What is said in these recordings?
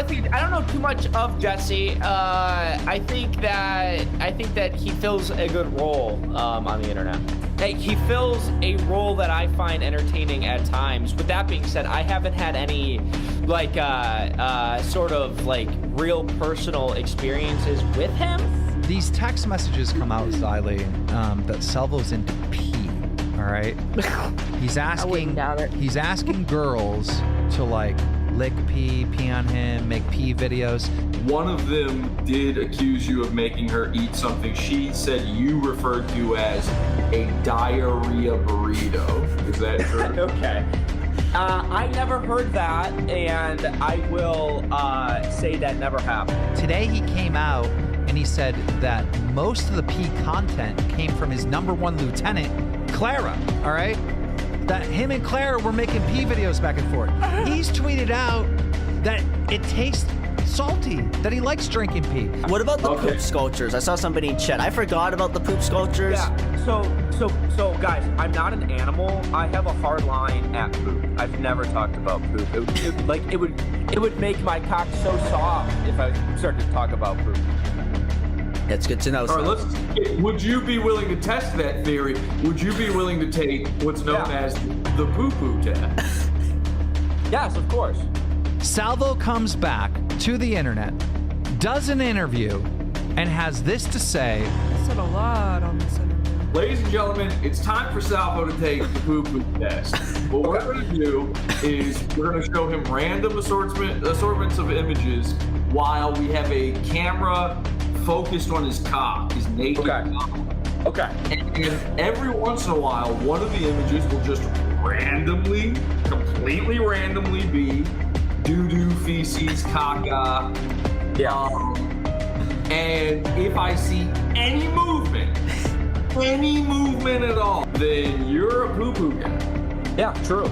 I don't know too much of Jesse. I think that he fills a good role on the internet. He fills a role that I find entertaining at times. With that being said, I haven't had any like sort of like real personal experiences with him. These text messages come out, Xylee, that Salvo's into pee. All right, he's asking girls to like lick pee on him, make pee videos. One of them did accuse you of making her eat something she said you referred to as a diarrhea burrito. Is that true? Okay. I never heard that, and I will say that never happened. Today he came out and he said that most of the pee content came from his #1 lieutenant, Clara, all right? That him and Clara were making pee videos back and forth. He's tweeted out that it tastes salty, that he likes drinking pee. What about the poop sculptures? I saw somebody in chat. I forgot about the poop sculptures. Yeah, so guys, I'm not an animal. I have a hard line at poop. I've never talked about poop. It would make my cock so soft if I started to talk about poop. That's good to know. All right, would you be willing to test that theory? Would you be willing to take what's known as the poo poo test? Yes, of course. Salvo comes back to the internet, does an interview, and has this to say. I said a lot on this interview. Ladies and gentlemen, it's time for Salvo to take the poo poo test. What we're going to do is we're going to show him random assortments of images while we have a camera focused on his cock, his naked cock. Okay. And every once in a while, one of the images will just randomly, completely randomly be doo-doo, feces, caca. Yeah. And if I see any movement at all, then you're a poo-poo guy. Yeah, true.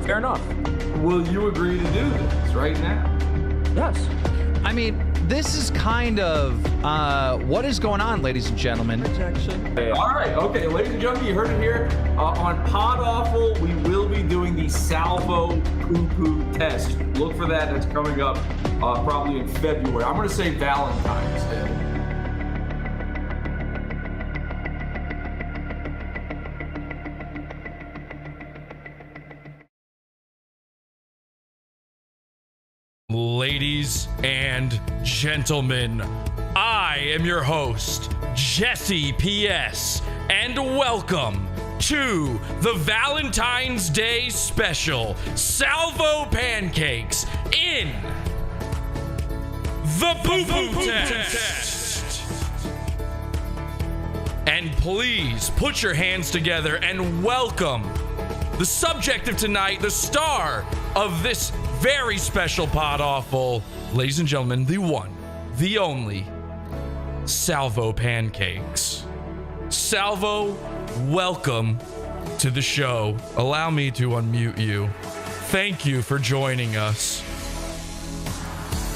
Fair enough. Will you agree to do this right now? Yes. I mean, this is kind of what is going on, ladies and gentlemen. Rejection. All right, okay, ladies and gentlemen, you heard it here. On Pod Awful, we will be doing the Salvo Poo Poo test. Look for that. That's coming up probably in February. I'm going to say Valentine's Day. Ladies and gentlemen, I am your host, Jesse PS, and welcome to the Valentine's Day special, Salvo Pancakes in the Poo Poo Test. And please put your hands together and welcome the subject of tonight, the star of this very special Pod Awful, ladies and gentlemen, the one, the only, Salvo Pancakes. Salvo, welcome to the show. Allow me to unmute you. Thank you for joining us.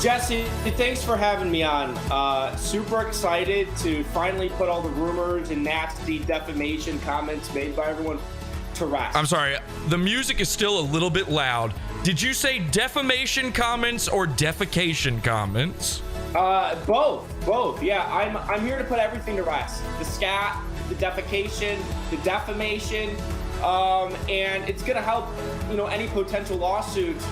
Jesse, thanks for having me on. Super excited to finally put all the rumors and nasty defamation comments made by everyone to rest. I'm sorry, the music is still a little bit loud. Did you say defamation comments or defecation comments? Both. Yeah, I'm here to put everything to rest. The scat, the defecation, the defamation, and it's gonna help, any potential lawsuits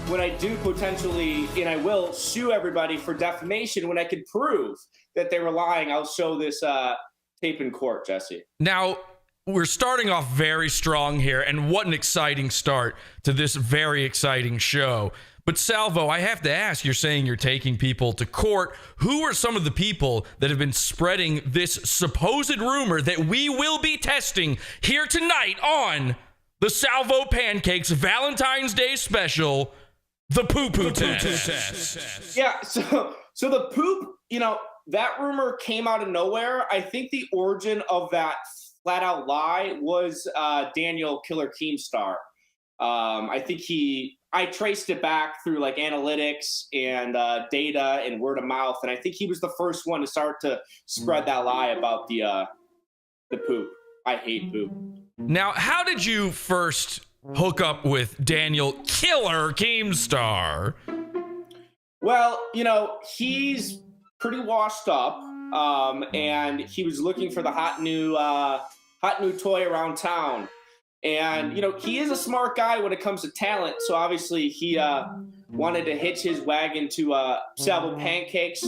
when I do potentially, and I will sue everybody for defamation when I can prove that they were lying. I'll show this tape in court, Jesse. Now, we're starting off very strong here, and what an exciting start to this very exciting show. But Salvo, I have to ask, you're saying you're taking people to court. Who are some of the people that have been spreading this supposed rumor that we will be testing here tonight on the Salvo Pancakes Valentine's Day special, the Poo Poo Test? Yeah, so the poop, that rumor came out of nowhere. I think the origin of that flat out lie was Daniel Killer Keemstar. I think I traced it back through like analytics and data and word of mouth, and I think he was the first one to start to spread that lie about the poop. I hate poop. Now, how did you first hook up with Daniel Killer Keemstar? Well, he's pretty washed up, and he was looking for the hot new toy around town. And he is a smart guy when it comes to talent. So obviously he wanted to hitch his wagon to Salvo Pancakes.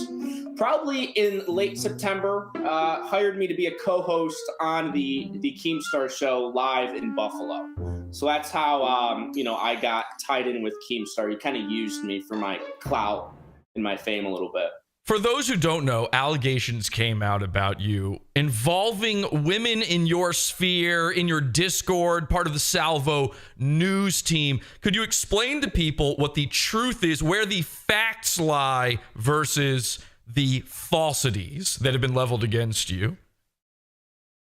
Probably in late September, hired me to be a co-host on the Keemstar show live in Buffalo. So that's how I got tied in with Keemstar. He kind of used me for my clout and my fame a little bit. For those who don't know, allegations came out about you involving women in your sphere, in your Discord, part of the Salvo news team. Could you explain to people what the truth is, where the facts lie versus the falsities that have been leveled against you?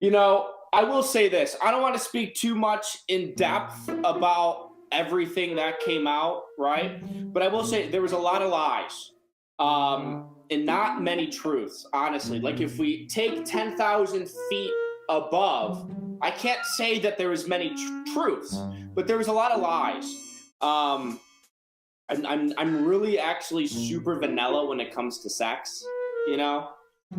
I will say this. I don't want to speak too much in depth about everything that came out, right? But I will say there was a lot of lies. And not many truths, honestly. Like if we take 10,000 feet above, I can't say that there was many truths, but there was a lot of lies. I'm really actually super vanilla when it comes to sex,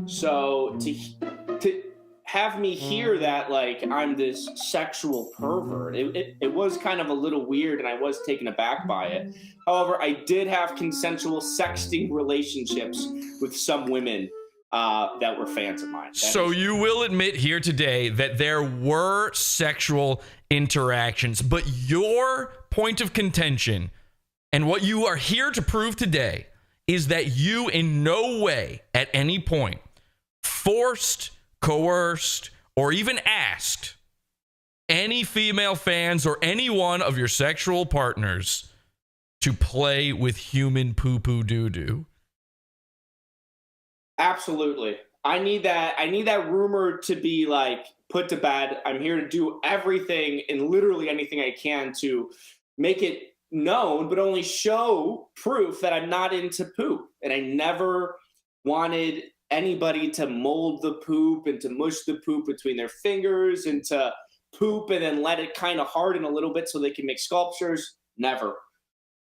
So to have me hear that like I'm this sexual pervert, it was kind of a little weird, and I was taken aback by it. However, I did have consensual sexting relationships with some women that were fans of mine. So you will admit here today that there were sexual interactions, but your point of contention and what you are here to prove today is that you in no way at any point forced, coerced, or even asked any female fans or any one of your sexual partners to play with human poo-poo doo-doo. Absolutely. I need that rumor to be like put to bed. I'm here to do everything and literally anything I can to make it known, but only show proof that I'm not into poop. And I never wanted anybody to mold the poop and to mush the poop between their fingers and to poop and then let it kind of harden a little bit so they can make sculptures. Never.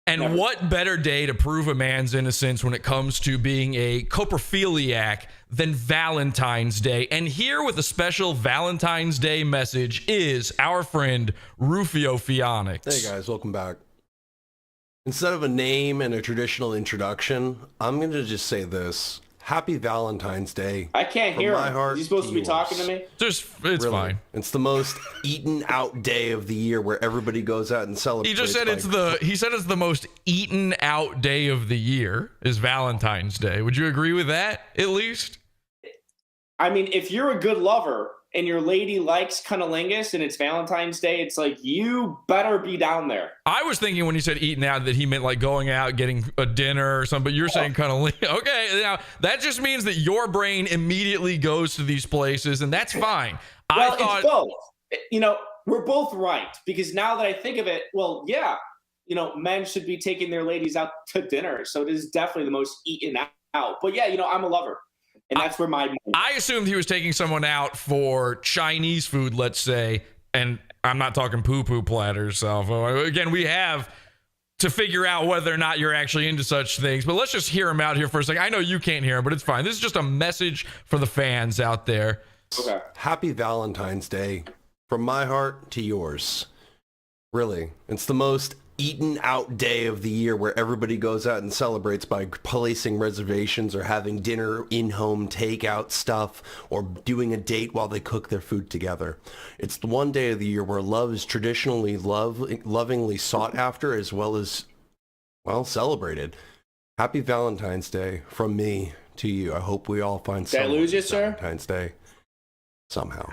And what better day to prove a man's innocence when it comes to being a coprophiliac than Valentine's Day? And here with a special Valentine's Day message is our friend Rufio Pheonix. Hey guys, welcome back. Instead of a name and a traditional introduction, I'm going to just say this. Happy Valentine's Day. I can't hear him. Is he supposed to be talking to me? It's really, fine. It's the most eaten out day of the year where everybody goes out and celebrates. He just said it's the most eaten out day of the year is Valentine's Day. Would you agree with that at least? I mean, if you're a good lover and your lady likes cunnilingus and it's Valentine's Day, it's like, you better be down there. I was thinking when he said eating out that he meant like going out, getting a dinner or something, but you're saying cunnilingus. Okay, now that just means that your brain immediately goes to these places, and that's fine. Well, it's both. We're both right, because now that I think of it, well, yeah, men should be taking their ladies out to dinner, so it is definitely the most eaten out. But yeah, I'm a lover. And that's where I assumed he was taking someone out for Chinese food, let's say, and I'm not talking poo-poo platters, Salvo. Again, we have to figure out whether or not you're actually into such things, but let's just hear him out here for a second. I know you can't hear him, but it's fine. This is just a message for the fans out there. Okay. Happy Valentine's Day from my heart to yours. Really, it's the most eaten out day of the year where everybody goes out and celebrates by placing reservations or having dinner in-home takeout stuff or doing a date while they cook their food together. It's the one day of the year where love is traditionally lovingly sought after as well as, well, celebrated. Happy Valentine's Day from me to you. I hope we all find Did I lose you, sir? Valentine's Day somehow.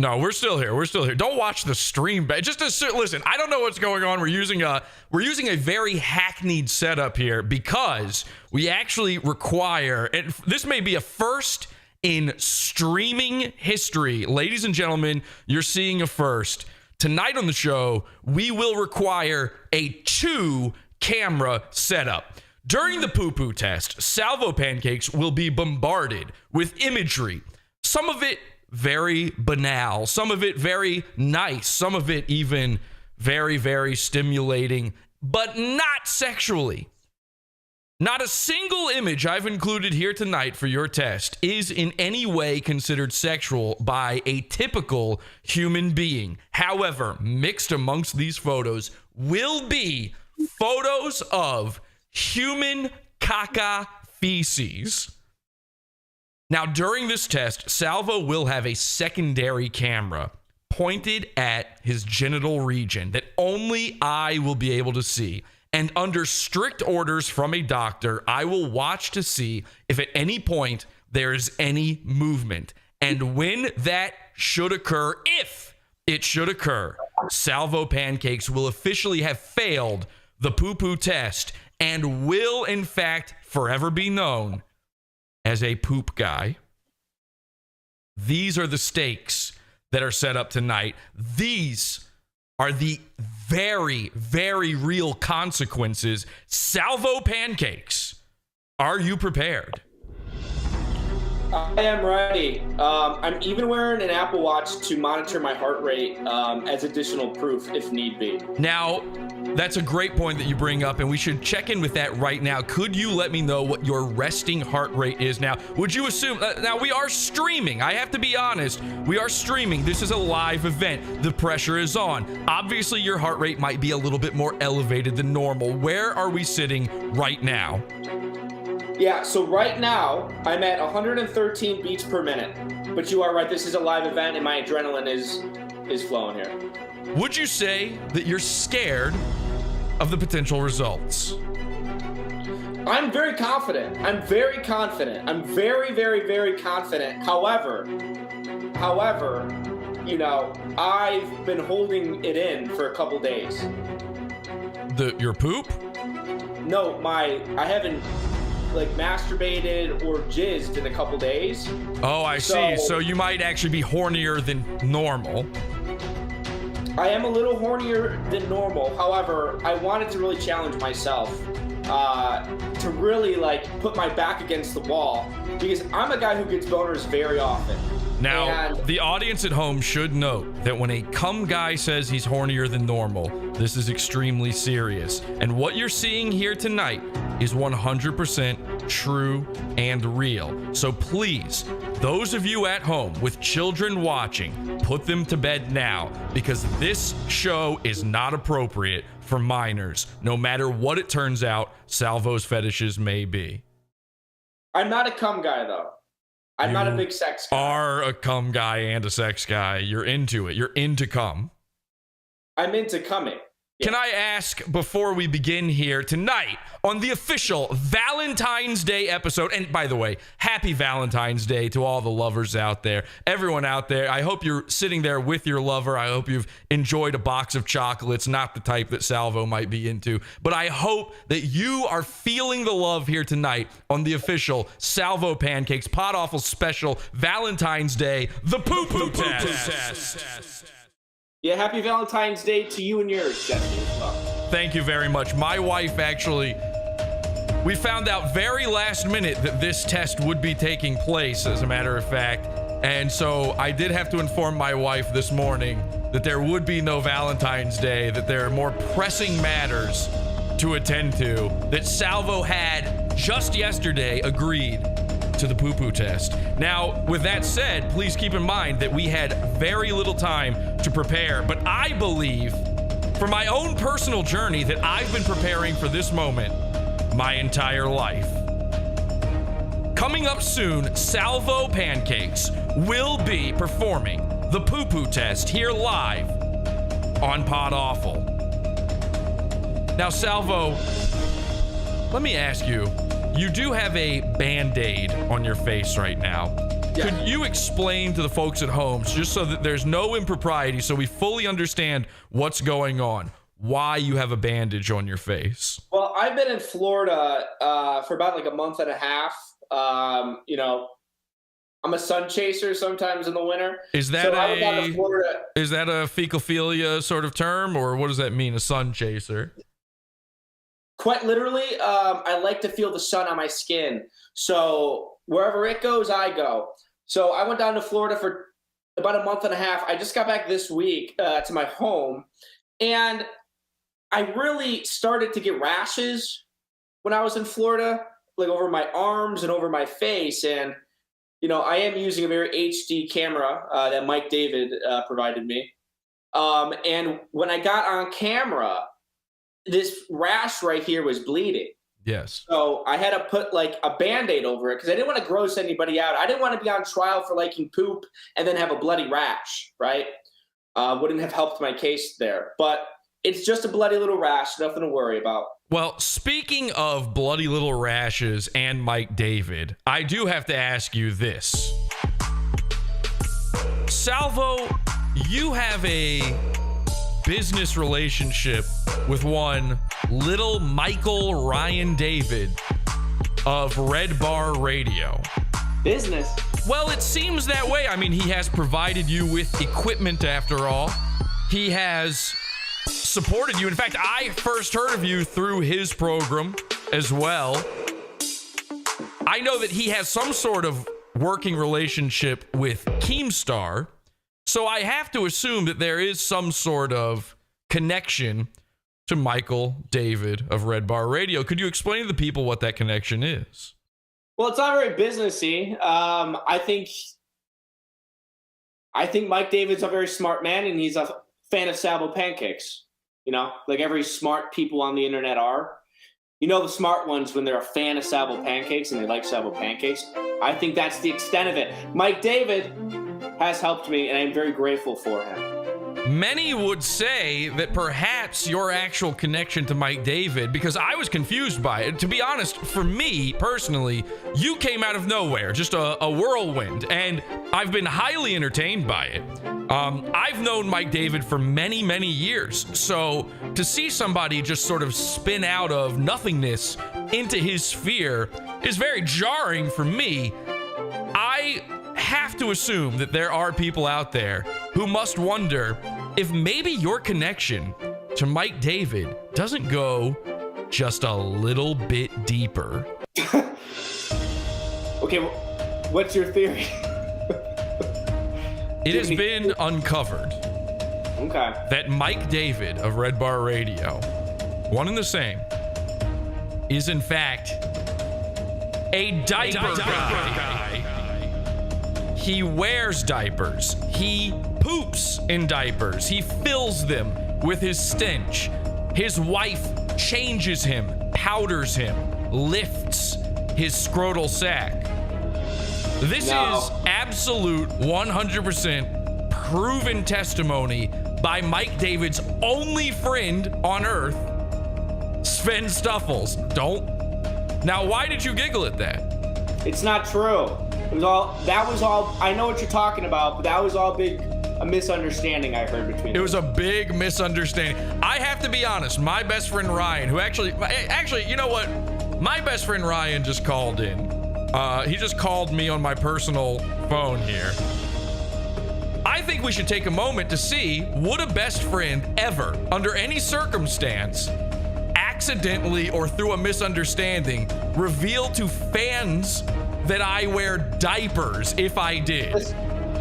No, we're still here. We're still here. Don't watch the stream. Just listen. I don't know what's going on. We're using a very hackneyed setup here because we actually require, and this may be a first in streaming history, ladies and gentlemen. You're seeing a first tonight on the show. We will require a 2-camera setup. During the poo poo test, Salvo Pancakes will be bombarded with imagery. Some of it very banal, some of it very nice, some of it even very, very stimulating, but not sexually. Not a single image I've included here tonight for your test is in any way considered sexual by a typical human being. However, mixed amongst these photos will be photos of human caca feces. Now, during this test, Salvo will have a secondary camera pointed at his genital region that only I will be able to see. And under strict orders from a doctor, I will watch to see if at any point there is any movement. And when that should occur, if it should occur, Salvo Pancakes will officially have failed the poo-poo test and will, in fact, forever be known as a poop guy. These are the stakes that are set up tonight. These are the very, very real consequences. Salvo Pancakes, are you prepared? I am ready. I'm even wearing an Apple Watch to monitor my heart rate as additional proof if need be. Now, that's a great point that you bring up, and we should check in with that right now. Could you let me know what your resting heart rate is now? Would you assume... now, we are streaming. I have to be honest. We are streaming. This is a live event. The pressure is on. Obviously, your heart rate might be a little bit more elevated than normal. Where are we sitting right now? Yeah, so right now, I'm at 113 beats per minute. But you are right, this is a live event, and my adrenaline is flowing here. Would you say that you're scared of the potential results? I'm very confident. I'm very confident. I'm very, very, very confident. However, you know, I've been holding it in for a couple days. Your poop? No, I haven't like masturbated or jizzed in a couple days. Oh, I see. So you might actually be hornier than normal. I am a little hornier than normal. However, I wanted to really challenge myself to really like put my back against the wall because I'm a guy who gets boners very often. Now, the audience at home should note that when a cum guy says he's hornier than normal, this is extremely serious. And what you're seeing here tonight is 100% true and real. So please, those of you at home with children watching, put them to bed now because this show is not appropriate for minors, no matter what it turns out Salvo's fetishes may be. I'm not a cum guy, though. I'm not a big sex guy. You are a cum guy and a sex guy. You're into it. You're into cum. I'm into cumming. Yeah. Can I ask, before we begin here tonight, on the official Valentine's Day episode, and by the way, happy Valentine's Day to all the lovers out there, everyone out there. I hope you're sitting there with your lover. I hope you've enjoyed a box of chocolates, not the type that Salvo might be into, but I hope that you are feeling the love here tonight on the official Salvo Pancakes Pod Awful Special Valentine's Day, the Poo Poo Test. Yeah, happy Valentine's Day to you and yours, Jesse, as well. Thank you very much. My wife actually, we found out very last minute that this test would be taking place, as a matter of fact. And so I did have to inform my wife this morning that there would be no Valentine's Day, that there are more pressing matters to attend to, that Salvo had just yesterday agreed to the poo-poo test. Now, with that said, please keep in mind that we had very little time to prepare, but I believe, for my own personal journey, that I've been preparing for this moment my entire life. Coming up soon, Salvo Pancakes will be performing the poo-poo test here live on Pod Awful. Now, Salvo, let me ask you, you do have a Band-Aid on your face right now. Yeah. Could you explain to the folks at home, just so that there's no impropriety, so we fully understand what's going on, why you have a bandage on your face? Well, I've been in Florida for about like a month and a half. You know, I'm a sun chaser sometimes in the winter. Is that is that a fecalphilia sort of term, or what does that mean, a sun chaser? Quite literally, I like to feel the sun on my skin. So wherever it goes, I go. So I went down to Florida for about a month and a half. I just got back this week to my home. And I really started to get rashes when I was in Florida, like over my arms and over my face. And, I am using a very HD camera that Mike David provided me. And when I got on camera, this rash right here was bleeding. Yes. So I had to put like a Band-Aid over it because I didn't want to gross anybody out. I didn't want to be on trial for liking poop and then have a bloody rash, right? Wouldn't have helped my case there. But it's just a bloody little rash, nothing to worry about. Well, speaking of bloody little rashes and Mike David, I do have to ask you this. Salvo, you have a business relationship with one little Michael Ryan David of Red Bar Radio. Business? Well, it seems that way. I mean, he has provided you with equipment after all. He has supported you. In fact, I first heard of you through his program as well. I know that he has some sort of working relationship with Keemstar. So I have to assume that there is some sort of connection to Michael David of Red Bar Radio. Could you explain to the people what that connection is? Well, it's not very businessy. I think Mike David's a very smart man, and he's a fan of Salvo Pancakes. Like every smart people on the internet are. The smart ones when they're a fan of Salvo Pancakes and they like Salvo Pancakes. I think that's the extent of it. Mike David has helped me, and I'm very grateful for him. Many would say that perhaps your actual connection to Mike David, because I was confused by it. To be honest, for me personally, you came out of nowhere, just a whirlwind, and I've been highly entertained by it. I've known Mike David for many, many years, so to see somebody just sort of spin out of nothingness into his sphere is very jarring for me. I have to assume that there are people out there who must wonder if maybe your connection to Mike David doesn't go just a little bit deeper. Okay, what's your theory? It has been uncovered that Mike David of Red Bar Radio, one and the same, is in fact a diaper guy. He wears diapers. He poops in diapers. He fills them with his stench. His wife changes him, powders him, lifts his scrotal sac. This is absolute 100% proven testimony by Mike David's only friend on earth, Sven Stuffles. Now, why did you giggle at that? It's not true. That was all, I know what you're talking about, but that was all a misunderstanding I heard between It was a big misunderstanding. I have to be honest, my best friend Ryan, who actually, you know what? My best friend Ryan just called in. He just called me on my personal phone here. I think we should take a moment to see, would a best friend ever, under any circumstance, accidentally or through a misunderstanding, reveal to fans that I wear diapers if I did?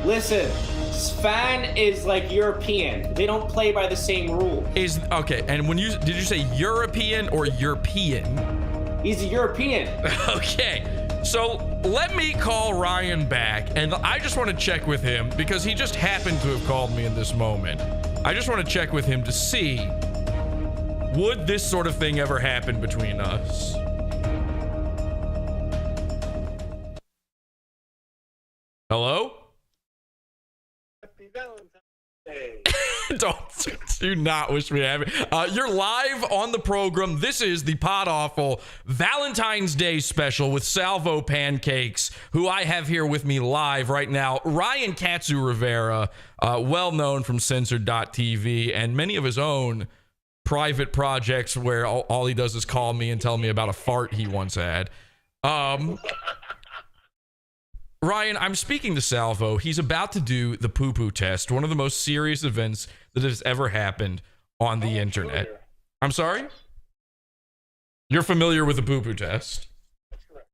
Listen, Sven is like European. They don't play by the same rule. Okay, and did you say European or European? He's a European. Okay, so let me call Ryan back, and I just want to check with him because he just happened to have called me in this moment. I just want to check with him to see, would this sort of thing ever happen between us? Hello? Happy Valentine's Day. Do not wish me happy. You're live on the program. This is the Pod Awful Valentine's Day special with Salvo Pancakes, who I have here with me live right now. Ryan Katsu Rivera, well known from Censored.tv and many of his own private projects where all he does is call me and tell me about a fart he once had. Ryan, I'm speaking to Salvo. He's about to do the POO POO test, one of the most serious events that has ever happened on the internet. Familiar. I'm sorry? You're familiar with the POO POO test? That's correct.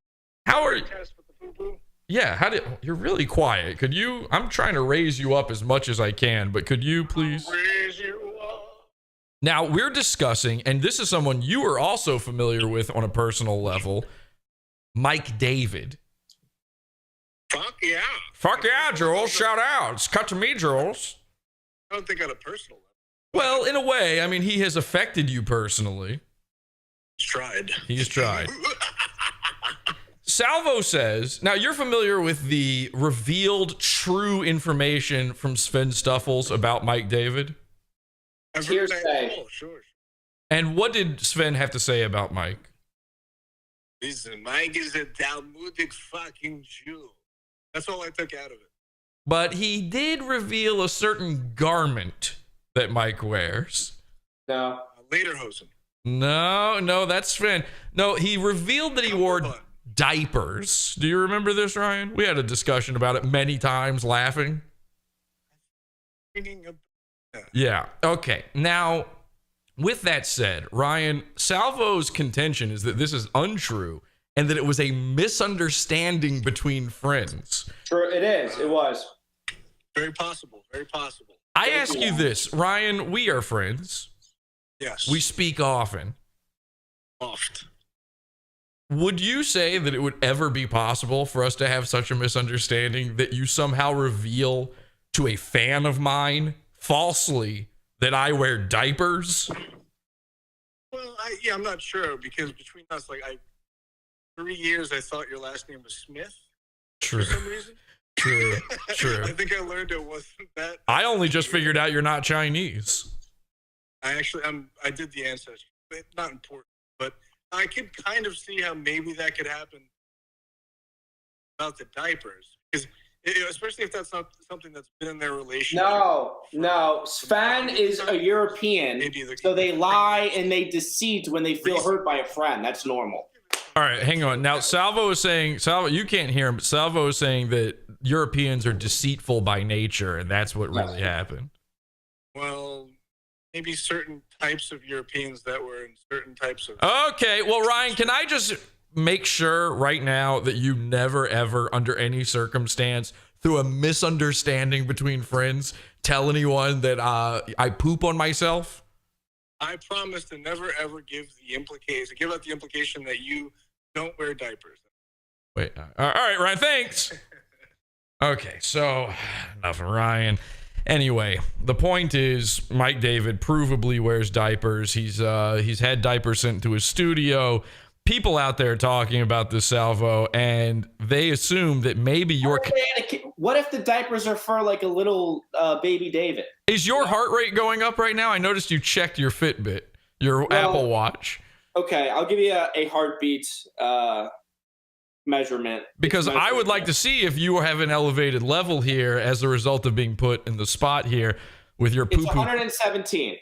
How are you? Test with the poo-poo. Yeah, you're really quiet. I'm trying to raise you up as much as I can, but could you please? Raise you up. Now we're discussing, and this is someone you are also familiar with on a personal level, Mike David. Fuck yeah. Fuck yeah, Jules. Shout out. It's cut to me, Jules. I don't think on a personal level. Well, in a way, I mean, he has affected you personally. He's tried. He's tried. Salvo says, now you're familiar with the revealed true information from Sven Stuffles about Mike David? I've heard that. Hearsay. Oh, sure. And what did Sven have to say about Mike? Listen, Mike is a Talmudic fucking Jew. That's all I took out of it. But he did reveal a certain garment that Mike wears. No. Lederhosen. No, that's Sven. No, he revealed that he wore diapers. Do you remember this, Ryan? We had a discussion about it many times, laughing. Yeah. Okay. Now, with that said, Ryan, Salvo's contention is that this is untrue and that it was a misunderstanding between friends. True, it is. It was. Very possible. Very possible. I ask you this, Ryan, we are friends. Yes. We speak often. Oft. Would you say that it would ever be possible for us to have such a misunderstanding that you somehow reveal to a fan of mine falsely that I wear diapers? Well, I'm not sure because between us, 3 years I thought your last name was Smith True. for some reason. True. I think I learned it wasn't that. I only just figured out you're not Chinese. I did the ancestry. But not important, but I could kind of see how maybe that could happen about the diapers, because especially if that's not something that's been in their relationship. No. Sven is a European, so they lie and they deceit when they feel hurt by a friend. That's normal. All right, hang on. Now, Salvo is saying, you can't hear him, but Salvo is saying that Europeans are deceitful by nature, and that's what really happened. Well, maybe certain types of Europeans that were in certain types of... Okay, well, Ryan, can I just make sure right now that you never, ever, under any circumstance, through a misunderstanding between friends, tell anyone that I poop on myself? I promise to never, ever give out the implication that you don't wear diapers. Wait, all right, Ryan, thanks. Okay, so enough of Ryan. Anyway, the point is Mike David provably wears diapers. He's had diapers sent to his studio. People out there talking about this, Salvo, and they assume that maybe What if the diapers are for like a little baby David? Is your heart rate going up right now? I noticed you checked your Fitbit, your Apple Watch. Okay, I'll give you a heartbeat measurement. Because I would like to see if you have an elevated level here as a result of being put in the spot here with your poo-poo. It's 117.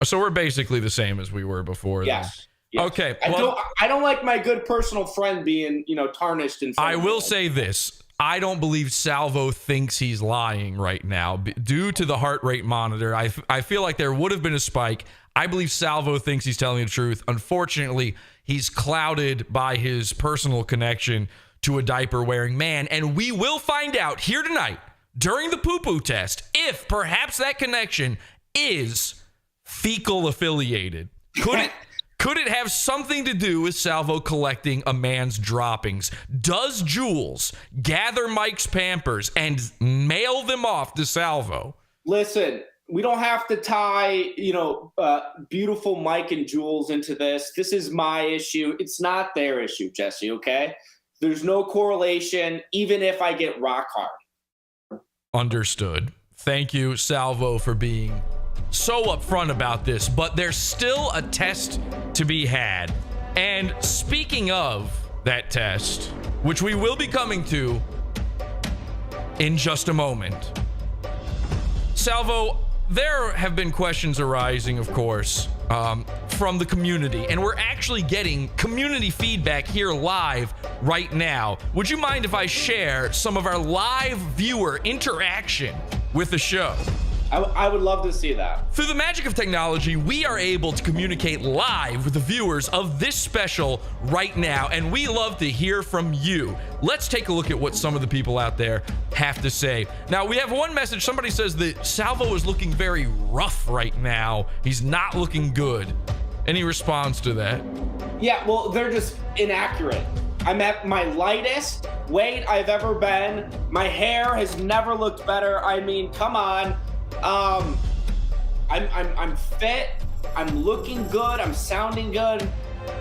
So we're basically the same as we were before. Yes. Yes. Okay. I don't like my good personal friend being, tarnished. I will say this. I don't believe Salvo thinks he's lying right now. Due to the heart rate monitor, I feel like there would have been a spike. I believe Salvo thinks he's telling the truth. Unfortunately, he's clouded by his personal connection to a diaper-wearing man. And we will find out here tonight during the poo-poo test if perhaps that connection is fecal affiliated. Could it have something to do with Salvo collecting a man's droppings? Does Jules gather Mike's Pampers and mail them off to Salvo? Listen, we don't have to tie, beautiful Mike and Jules into this. This is my issue. It's not their issue, Jesse, okay? There's no correlation, even if I get rock hard. Understood. Thank you, Salvo, for being so upfront about this, but there's still a test to be had. And speaking of that test, which we will be coming to in just a moment, Salvo, there have been questions arising, of course, from the community, and we're actually getting community feedback here live right now. Would you mind if I share some of our live viewer interaction with the show? I would love to see that. Through the magic of technology, we are able to communicate live with the viewers of this special right now, and we love to hear from you. Let's take a look at what some of the people out there have to say. Now, we have one message. Somebody says that Salvo is looking very rough right now. He's not looking good. Any response to that? Yeah, well, they're just inaccurate. I'm at my lightest weight I've ever been. My hair has never looked better. I mean, come on. I'm fit. I'm looking good. I'm sounding good.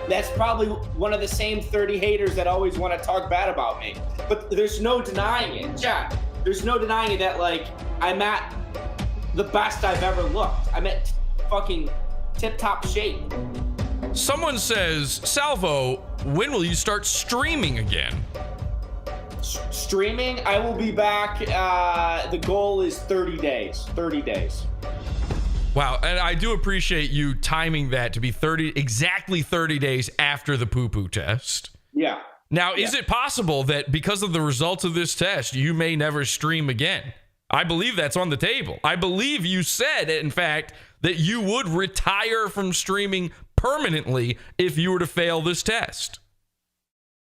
That's probably one of the same 30 haters that always want to talk bad about me. But there's no denying it, Jack. There's no denying it that, like, I'm at the best I've ever looked. I'm at fucking tip-top shape. Someone says, Salvo, when will you start streaming again? Streaming, I will be back. The goal is 30 days. 30 days. Wow, and I do appreciate you timing that to be exactly 30 days after the poo-poo test. Yeah. Now, is it possible that because of the results of this test, you may never stream again? I believe that's on the table. I believe you said, in fact, that you would retire from streaming permanently if you were to fail this test.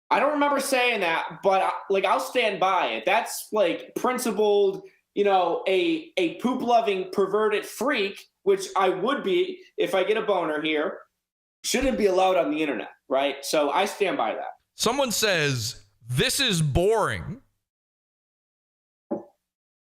I don't remember saying that, but like, I'll stand by it. That's like principled, you know, a poop-loving perverted freak, which I would be if I get a boner here, shouldn't be allowed on the internet, right? So I stand by that. Someone says, this is boring.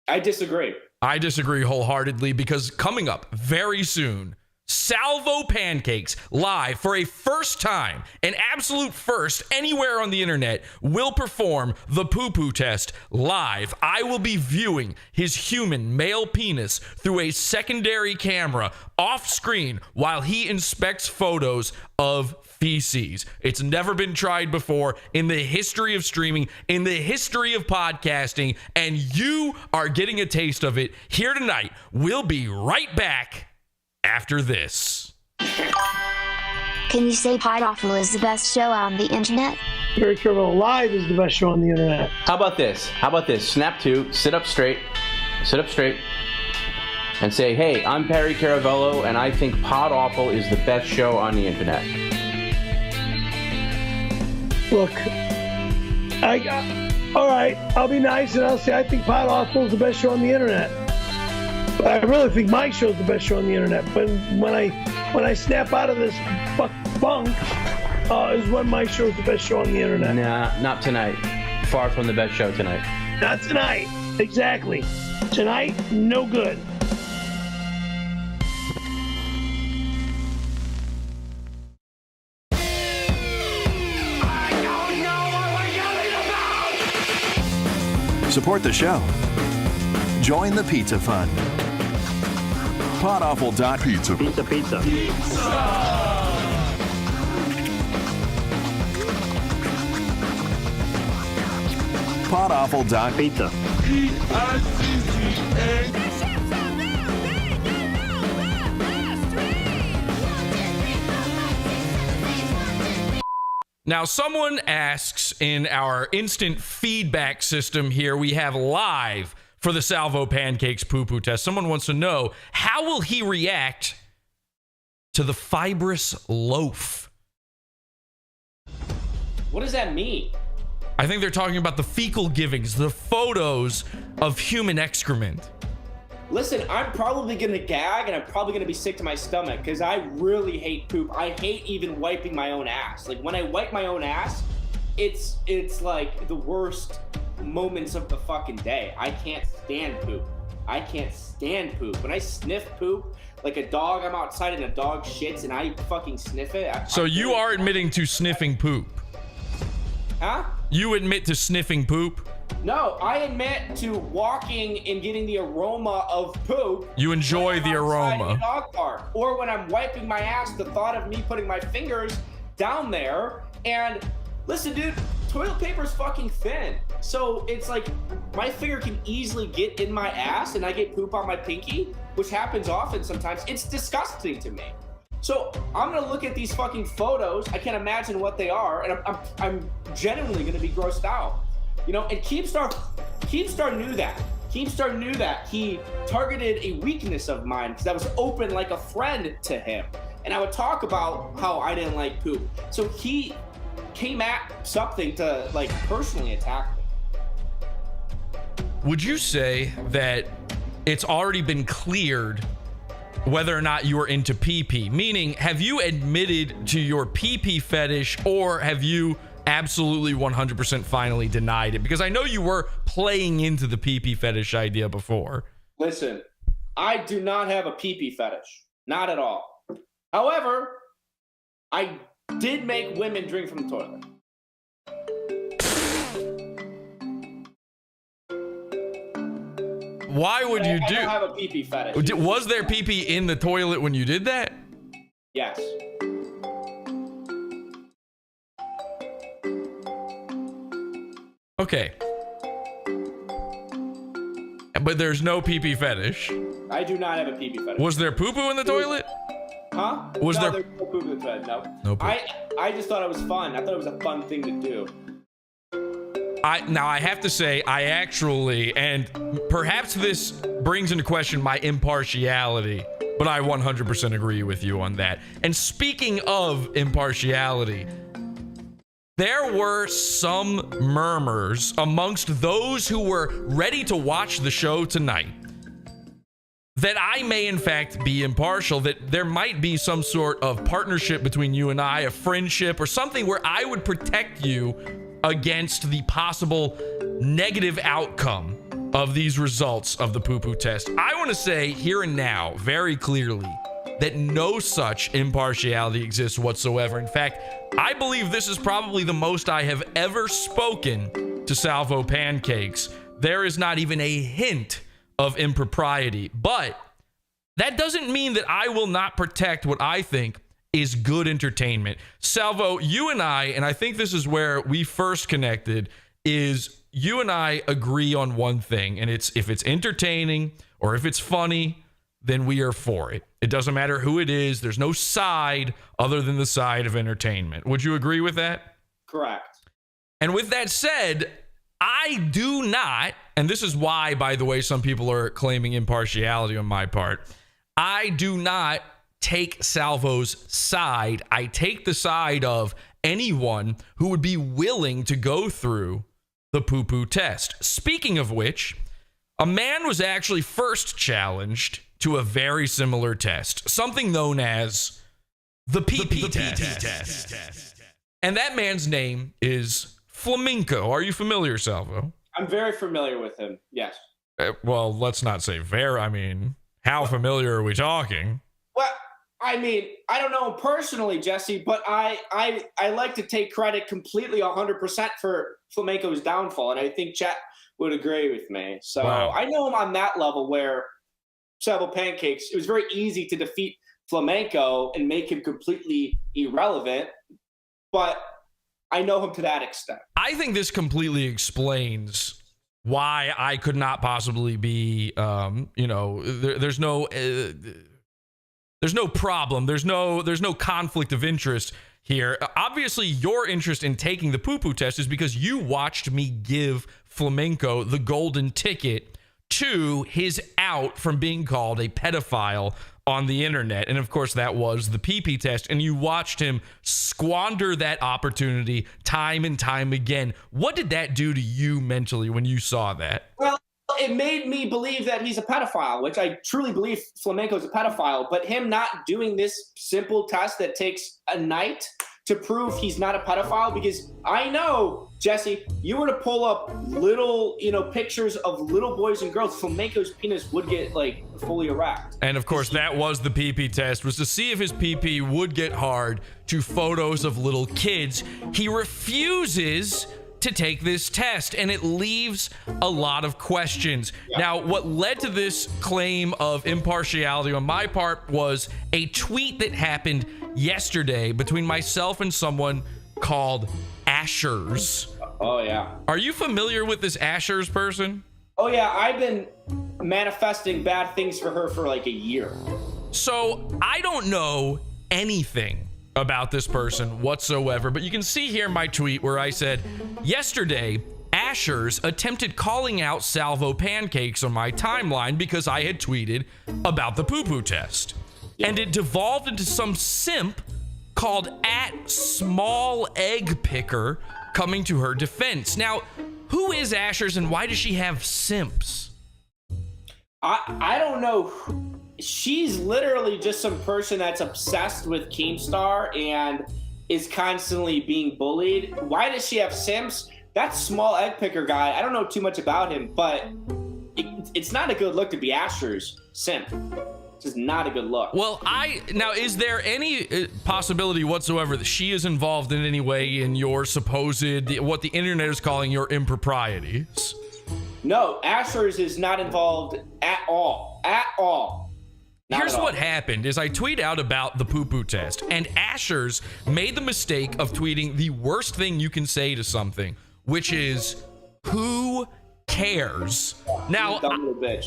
I disagree. I disagree wholeheartedly, because coming up very soon, Salvo Pancakes live for a first time, an absolute first anywhere on the internet, will perform the poo-poo test live. I will be viewing his human male penis through a secondary camera off screen while he inspects photos of feces. It's never been tried before in the history of streaming, in the history of podcasting, and you are getting a taste of it here tonight. We'll be right back after this. Can you say Pod Awful is the best show on the internet? Very Caravello Live is the best show on the internet. How about this? Snap to, sit up straight, and say, hey, I'm Perry Caravello, and I think Pod Awful is the best show on the internet. Look, all right, I'll be nice and I'll say I think Pod Awful is the best show on the internet. But I really think my show's the best show on the internet. But when I snap out of this funk, is when my show's the best show on the internet. Nah, not tonight. Far from the best show tonight. Not tonight. Exactly. Tonight, no good. Support the show. Join the Pizza Fund. PodAwful.pizza. Pizza. PodAwful.pizza. Now, someone asks in our instant feedback system here, we have live for the Salvo Pancakes poo-poo test. Someone wants to know, how will he react to the fibrous loaf? What does that mean? I think they're talking about the fecal givings, the photos of human excrement. Listen, I'm probably going to gag and I'm probably going to be sick to my stomach because I really hate poop. I hate even wiping my own ass. Like, when I wipe my own ass, it's like the worst moments of the fucking day. I can't stand poop. I can't stand poop. When I sniff poop, like a dog, I'm outside and a dog shits and I fucking sniff it. So you are admitting to sniffing poop? Huh? You admit to sniffing poop? No, I admit to walking and getting the aroma of poop. You enjoy the aroma. In a dog park. Or when I'm wiping my ass, the thought of me putting my fingers down there. And listen, dude, toilet paper is fucking thin. So it's like my finger can easily get in my ass and I get poop on my pinky, which happens often sometimes. It's disgusting to me. So I'm gonna look at these fucking photos. I can't imagine what they are, and I'm genuinely gonna be grossed out. You know, and Keepstar knew that. Keemstar knew that. He targeted a weakness of mine because I was open like a friend to him. And I would talk about how I didn't like poop. So he came at something to like personally attack me. Would you say that it's already been cleared whether or not you are into PP? Meaning, have you admitted to your PP fetish, or have you absolutely 100% finally denied it? Because I know you were playing into the PP fetish idea before. Listen, I do not have a PP fetish. Not at all. However, I did make women drink from the toilet. Why would you do? I don't have a PP fetish. Was there PP in the toilet when you did that? Yes. Okay. But there's no PP fetish. I do not have a PP fetish. Was there poo-poo in the toilet? Huh? Was no, there there's no poop in the toilet? No. No poop. I just thought it was fun. I thought it was a fun thing to do. Now I have to say, I actually, and perhaps this brings into question my impartiality, but I 100% agree with you on that. And speaking of impartiality, there were some murmurs amongst those who were ready to watch the show tonight that I may in fact be impartial, that there might be some sort of partnership between you and I, a friendship or something where I would protect you against the possible negative outcome of these results of the poo-poo test. I want to say here and now very clearly that no such impartiality exists whatsoever. In fact, I believe this is probably the most I have ever spoken to Salvo Pancakes. There is not even a hint of impropriety, but that doesn't mean that I will not protect what I think is good entertainment. Salvo, you and I think this is where we first connected, is you and I agree on one thing, and it's if it's entertaining or if it's funny, then we are for it. It doesn't matter who it is. There's no side other than the side of entertainment. Would you agree with that? Correct. And with that said, I do not, and this is why, by the way, some people are claiming impartiality on my part, I do not take Salvo's side. I take the side of anyone who would be willing to go through the poo-poo test. Speaking of which, a man was actually first challenged to a very similar test, something known as the PP test. And that man's name is Flamenco. Are you familiar, Salvo? I'm very familiar with him, yes. Well, let's not say very. I mean, how familiar are we talking? Well, I mean, I don't know him personally, Jesse, but I like to take credit completely 100% for Flamenco's downfall, and I think chat would agree with me. So wow. I know him on that level where Salvo Pancakes, it was very easy to defeat Flamenco and make him completely irrelevant, but I know him to that extent. I think this completely explains why I could not possibly be, there's no problem. There's no conflict of interest here. Obviously, your interest in taking the poo-poo test is because you watched me give Flamenco the golden ticket to his out from being called a pedophile on the internet. And of course, that was the PP test. And you watched him squander that opportunity time and time again. What did that do to you mentally when you saw that? Well, it made me believe that he's a pedophile, which I truly believe Flamenco is a pedophile. But him not doing this simple test that takes a night to prove he's not a pedophile, because I know, Jesse, you were to pull up little, pictures of little boys and girls, Flamenco's penis would get like fully erect. And of course, that was the PP test, was to see if his PP would get hard to photos of little kids. He refuses to take this test, and it leaves a lot of questions. Yeah. Now, what led to this claim of impartiality on my part was a tweet that happened yesterday between myself and someone called Ashers. Oh, yeah. Are you familiar with this Ashers person? Oh, yeah. I've been manifesting bad things for her for like a year. So I don't know anything about this person whatsoever, but you can see here my tweet where I said, yesterday, Ashers attempted calling out Salvo Pancakes on my timeline because I had tweeted about the poo poo test. And it devolved into some simp called @SmallEggPicker coming to her defense. Now, who is Ashers and why does she have simps? I don't know. She's literally just some person that's obsessed with Keemstar and is constantly being bullied. Why does she have simps? That small egg picker guy, I don't know too much about him, but it's not a good look to be Asher's simp. It's just not a good look. Well, now, is there any possibility whatsoever that she is involved in any way in your supposed, what the internet is calling your improprieties? No, Asher's is not involved at all. At all. Here's what happened is I tweet out about the poo poo test, and Ashers made the mistake of tweeting the worst thing you can say to something, which is, who cares? Now,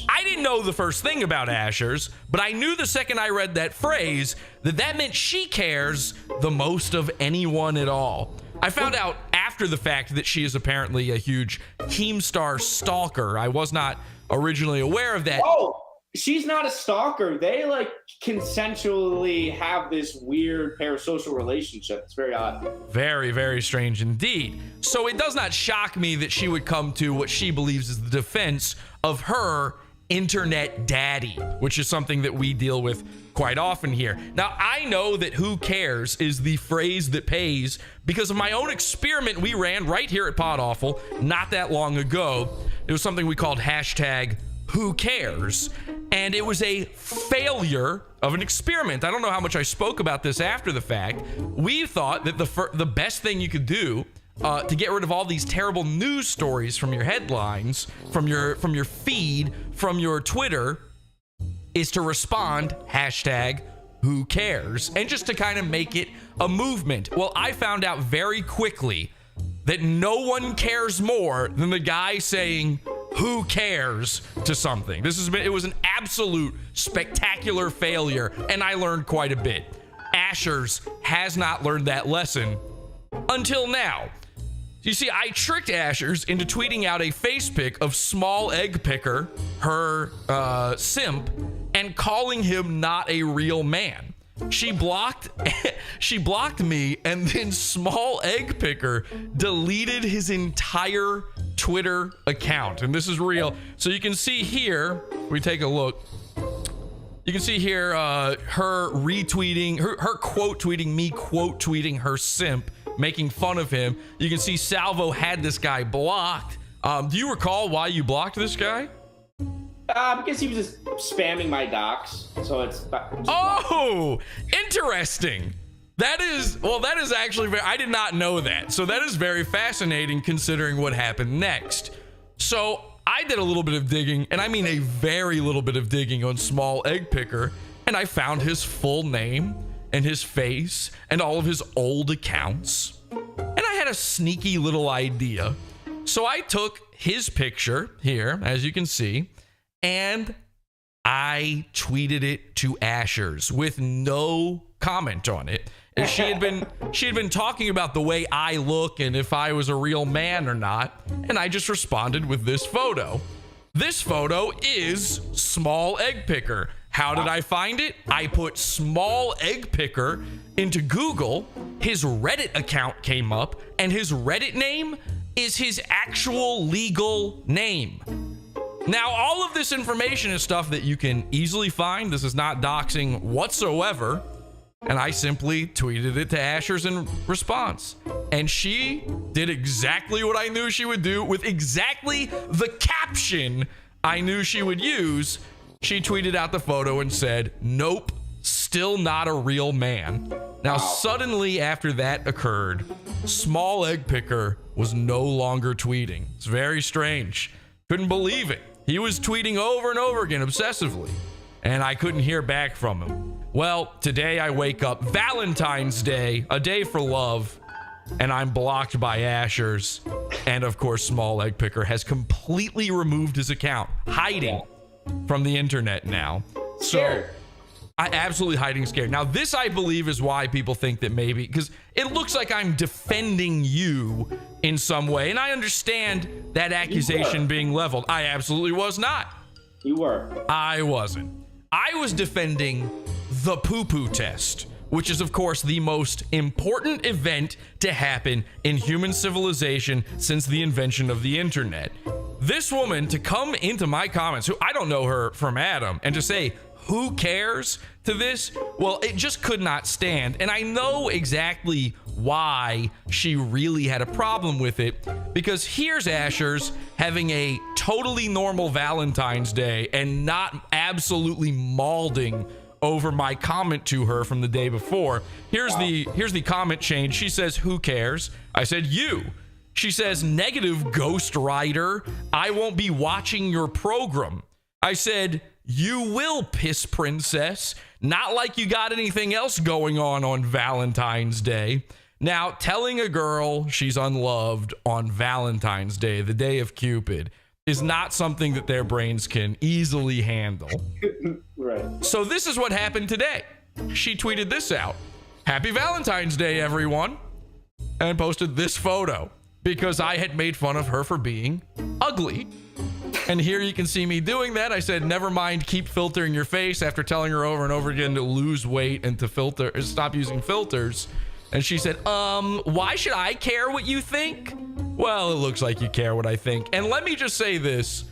I didn't know the first thing about Ashers, but I knew the second I read that phrase that meant she cares the most of anyone at all. I found out after the fact that she is apparently a huge Keemstar stalker. I was not originally aware of that. Oh, she's not a stalker. They like consensually have this weird parasocial relationship. It's very odd. Very, very strange indeed. So it does not shock me that she would come to what she believes is the defense of her internet daddy, which is something that we deal with quite often here. Now, I know that who cares is the phrase that pays because of my own experiment we ran right here at Pod Awful not that long ago. It was something we called #Who cares? And it was a failure of an experiment. I don't know how much I spoke about this after the fact. We thought that the best thing you could do to get rid of all these terrible news stories from your headlines, from your feed, from your Twitter, is to respond #Who cares? And just to kind of make it a movement. Well, I found out very quickly that no one cares more than the guy saying who cares to something. It was an absolute spectacular failure, and I learned quite a bit. Ashers has not learned that lesson until now. You see, I tricked Ashers into tweeting out a face pic of Small Egg Picker, her simp, and calling him not a real man. She blocked me, and then Small Egg Picker deleted his entire Twitter account. And this is real. So you can see here, we take a look. You can see here her retweeting, her quote tweeting me, quote tweeting her simp, making fun of him. You can see Salvo had this guy blocked. Do you recall why you blocked this guy? Because he was just spamming my docs. So it's. Oh, interesting. That is actually I did not know that. So that is very fascinating considering what happened next. So I did a little bit of digging, and I mean a very little bit of digging on Small Egg Picker, and I found his full name and his face and all of his old accounts. And I had a sneaky little idea. So I took his picture here, as you can see, and I tweeted it to Ashers with no comment on it. And she had been talking about the way I look and if I was a real man or not, and I just responded with this photo. This photo is Small Egg Picker. How did I find it? I put Small Egg Picker into Google. His Reddit account came up, and his Reddit name is his actual legal name. Now, all of this information is stuff that you can easily find. This is not doxing whatsoever. And I simply tweeted it to Ashers in response. And she did exactly what I knew she would do with exactly the caption I knew she would use. She tweeted out the photo and said, "Nope, still not a real man." Now, suddenly after that occurred, Small Egg Picker was no longer tweeting. It's very strange. Couldn't believe it. He was tweeting over and over again obsessively, and I couldn't hear back from him. Well, today I wake up, Valentine's Day, a day for love, and I'm blocked by Ashers. And of course, Small Egg Picker has completely removed his account, hiding from the internet now. So absolutely hiding scared. Now, this, I believe, is why people think that maybe, because it looks like I'm defending you in some way. And I understand that accusation being leveled. I absolutely was not. You were. I wasn't. I was defending the poo poo test, which is, of course, the most important event to happen in human civilization since the invention of the internet. This woman to come into my comments, who I don't know her from Adam, and to say, who cares to this? Well, it just could not stand. And I know exactly why she really had a problem with it, because here's Asher's having a totally normal Valentine's Day and not absolutely mauling over my comment to her from the day before. Here's the comment change. She says, who cares? I said, you. She says, negative Ghost Rider. I won't be watching your program. I said, you will, piss princess. Not like you got anything else going on Valentine's Day. Now, telling a girl she's unloved on Valentine's Day, the day of Cupid, is not something that their brains can easily handle. Right. So this is what happened today. She tweeted this out. Happy Valentine's Day, everyone. And posted this photo because I had made fun of her for being ugly. And here you can see me doing that. I said, never mind, keep filtering your face, after telling her over and over again to lose weight and to stop using filters. And she said, why should I care what you think? Well, it looks like you care what I think. And let me just say this.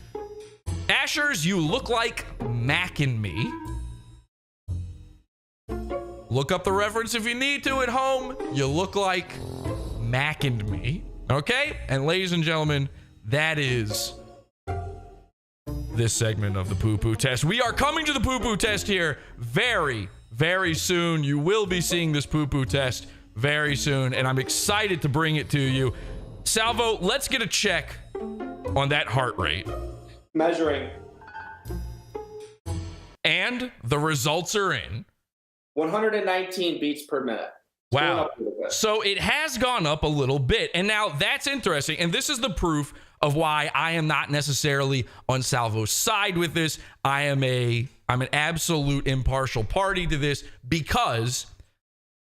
Ashers, you look like Mac and me. Look up the reference if you need to at home. You look like Mac and me. Okay? And ladies and gentlemen, that is this segment of the poo poo test. We are coming to the poo poo test here very, very soon. You will be seeing this poo poo test very soon, and I'm excited to bring it to you. Salvo, let's get a check on that heart rate. Measuring. And the results are in. 119 beats per minute. Wow. So it has gone up a little bit. And now that's interesting. And this is the proof of why I am not necessarily on Salvo's side with this. I'm an absolute impartial party to this, because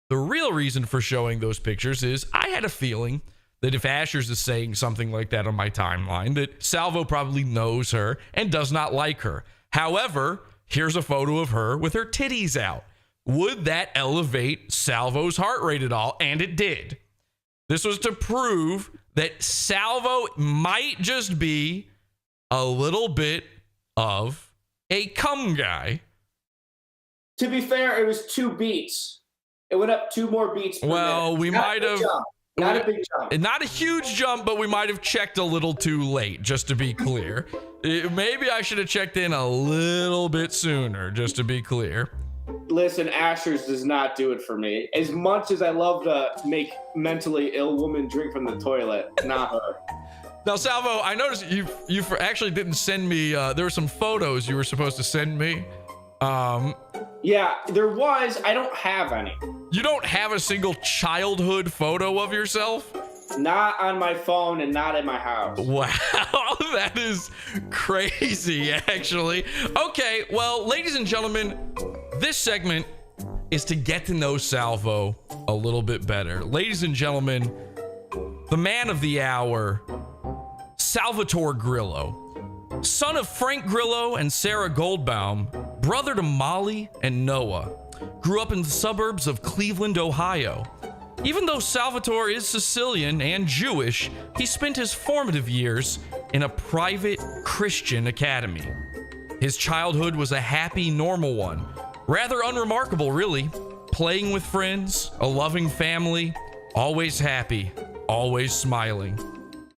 the real reason for showing those pictures is I had a feeling that if Asher's is saying something like that on my timeline, that Salvo probably knows her and does not like her. However, here's a photo of her with her titties out. Would that elevate Salvo's heart rate at all? And it did. This was to prove that Salvo might just be a little bit of a cum guy. To be fair, it was 2 beats. It went up 2 more beats per well, minute. We might have... Not a big jump. Not a huge jump, but we might have checked a little too late, just to be clear. Maybe I should have checked in a little bit sooner, just to be clear. Listen, Asher's does not do it for me. As much as I love to make mentally ill women drink from the toilet, not her. Now, Salvo, I noticed you actually didn't send me, there were some photos you were supposed to send me. Yeah, there was. I don't have any. You don't have a single childhood photo of yourself? Not on my phone and not in my house. Wow, that is crazy, actually. Okay, well, ladies and gentlemen, this segment is to get to know Salvo a little bit better. Ladies and gentlemen, the man of the hour, Salvatore Grillo. Son of Frank Grillo and Sarah Goldbaum, brother to Molly and Noah, grew up in the suburbs of Cleveland, Ohio. Even though Salvatore is Sicilian and Jewish, he spent his formative years in a private Christian academy. His childhood was a happy, normal one. Rather unremarkable, really. Playing with friends, a loving family, always happy, always smiling.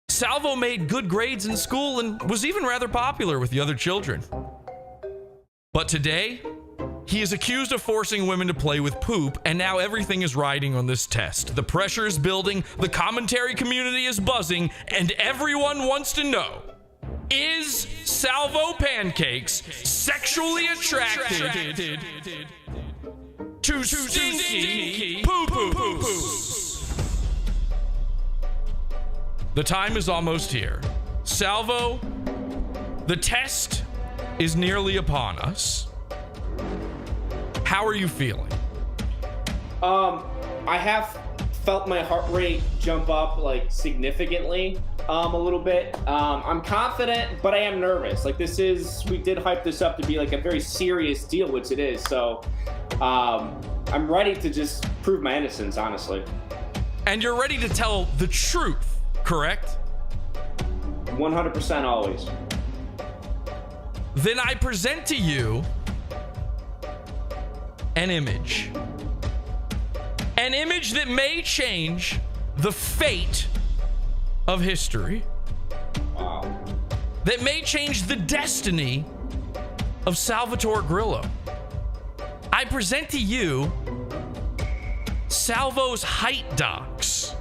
Salvo made good grades in school and was even rather popular with the other children. But today, he is accused of forcing women to play with poop, and now everything is riding on this test. The pressure is building, the commentary community is buzzing, and everyone wants to know, is Salvo Pancakes sexually attracted to stinky poo-poo-poos? The time is almost here. Salvo, the test is nearly upon us. How are you feeling? I have felt my heart rate jump up like significantly, a little bit. I'm confident, but I am nervous. Like we did hype this up to be like a very serious deal, which it is. So I'm ready to just prove my innocence, honestly. And you're ready to tell the truth, correct? 100% always. Then I present to you an image. An image that may change the fate of history. Wow. That may change the destiny of Salvatore Grillo. I present to you Salvo's height docs.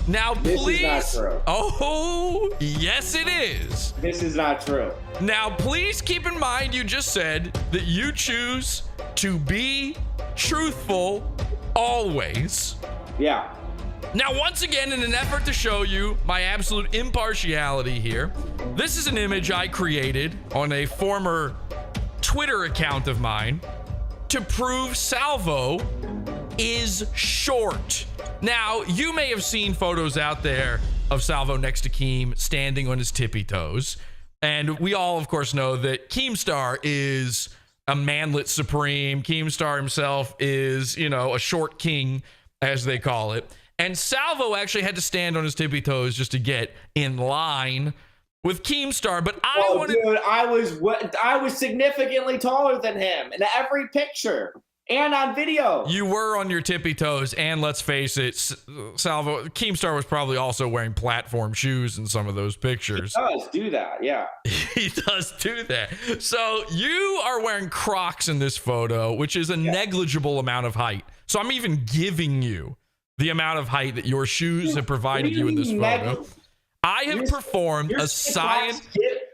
Now, please. This is not true. Oh, yes, it is. This is not true. Now, please keep in mind you just said that you choose to be truthful always. Yeah. Now, once again, in an effort to show you my absolute impartiality here, this is an image I created on a former Twitter account of mine to prove Salvo is short. Now, you may have seen photos out there of Salvo next to Keem standing on his tippy toes. And we all, of course, know that Keemstar is a manlet supreme. Keemstar himself is, a short king, as they call it. And Salvo actually had to stand on his tippy toes just to get in line with Keemstar. But dude, I was significantly taller than him in every picture and on video. You were on your tippy toes, and let's face it, Salvo, Keemstar was probably also wearing platform shoes in some of those pictures. He does do that, yeah. He does do that. So you are wearing Crocs in this photo, which is a negligible amount of height. So I'm even giving you the amount of height that your shoes have provided you in this photo. I have performed a science.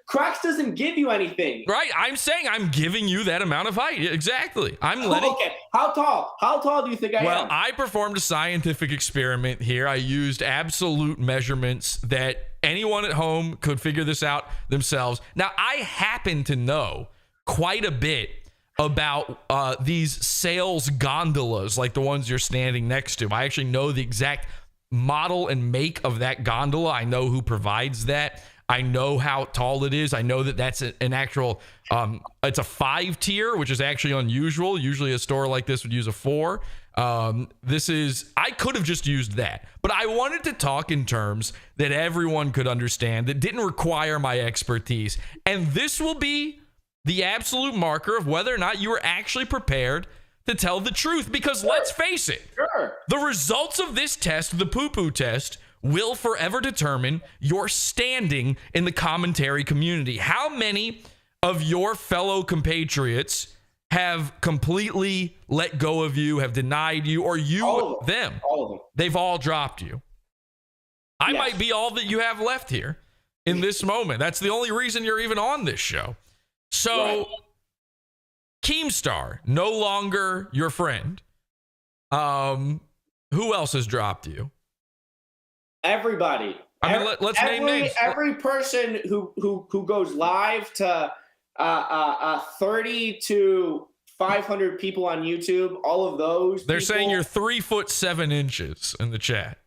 Crocs doesn't give you anything. Right. I'm saying I'm giving you that amount of height. Exactly. I'm letting. Okay. How tall? How tall do you think I am? Well, I performed a scientific experiment here. I used absolute measurements that anyone at home could figure this out themselves. Now, I happen to know quite a bit about these sales gondolas, like the ones you're standing next to. I actually know the exact model and make of that gondola. I know who provides that. I know how tall it is. I know that that's an actual, it's a 5-tier, which is actually unusual. Usually a store like this would use a 4. I could have just used that, but I wanted to talk in terms that everyone could understand, that didn't require my expertise. And this will be the absolute marker of whether or not you were actually prepared to tell the truth. Because let's face it, the results of this test, the poo-poo test, will forever determine your standing in the commentary community. How many of your fellow compatriots have completely let go of you, have denied you, or you them? All of them. They've all dropped you. I might be all that you have left here in this moment. That's the only reason you're even on this show. So, Keemstar, no longer your friend. Who else has dropped you? Everybody. I mean, let's name names. Every person who goes live to 30 to 500 people on YouTube, all of those. They're saying you're 3'7" in the chat.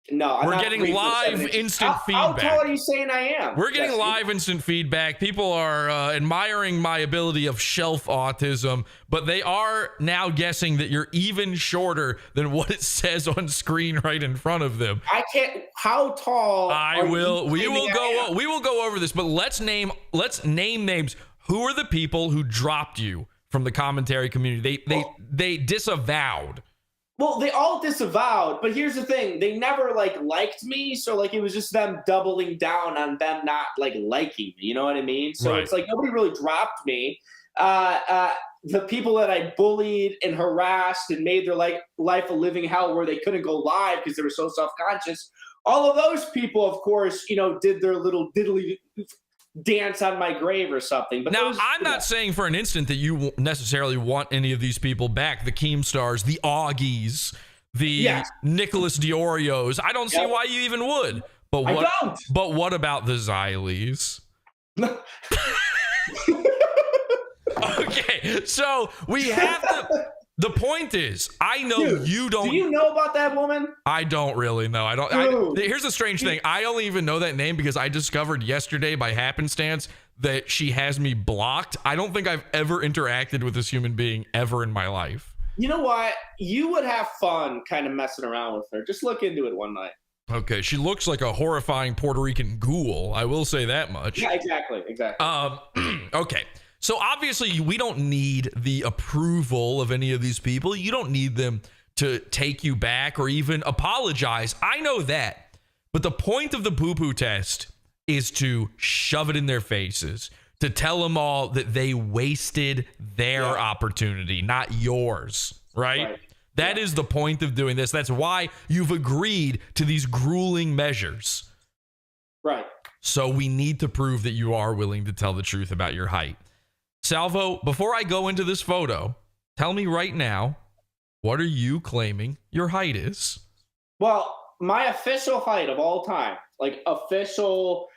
No, we're getting live instant feedback. How tall are you saying I am? We're getting live instant feedback. People are admiring my ability of shelf autism, but they are now guessing that you're even shorter than what it says on screen right in front of them. I can't. How tall? We will go over this, but let's name names. Who are the people who dropped you from the commentary community? They disavowed. Well, they all disavowed, but here's the thing. They never liked me, so it was just them doubling down on them not liking me. You know what I mean? So It's nobody really dropped me. The people that I bullied and harassed and made their life a living hell where they couldn't go live because they were so self-conscious, all of those people, of course, did their little diddly dance on my grave or something. But now, I'm not saying for an instant that you necessarily want any of these people back. The Keemstars, the Augies, the Nicholas Diorios. I don't see why you even would. But what about the Xylees? Okay. Okay, so we have to. The point is, I know Dude, you don't. Do you know about that woman? I don't really know. I don't. Here's the strange thing. I only even know that name because I discovered yesterday by happenstance that she has me blocked. I don't think I've ever interacted with this human being ever in my life. You know what? You would have fun kind of messing around with her. Just look into it one night. Okay, she looks like a horrifying Puerto Rican ghoul. I will say that much. Yeah, exactly. Okay. So obviously we don't need the approval of any of these people. You don't need them to take you back or even apologize. I know that. But the point of the poo-poo test is to shove it in their faces, to tell them all that they wasted their opportunity, not yours, right? That is the point of doing this. That's why you've agreed to these grueling measures. Right. So we need to prove that you are willing to tell the truth about your height. Salvo, before I go into this photo, tell me right now, what are you claiming your height is? Well, my official height of all time, like official,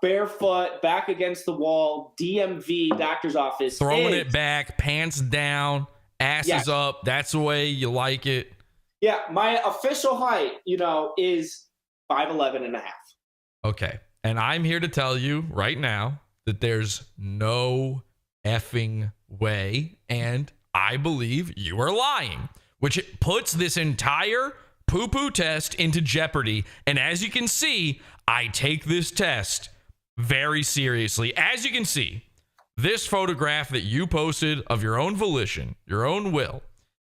barefoot, back against the wall, DMV, doctor's office. Throwing it back, pants down, asses up. That's the way you like it. Yeah, my official height, is 5'11" and a half. Okay. And I'm here to tell you right now that there's no effing way, and I believe you are lying, which puts this entire poo-poo test into jeopardy. And as you can see, I take this test very seriously. As you can see, this photograph that you posted of your own volition, your own will,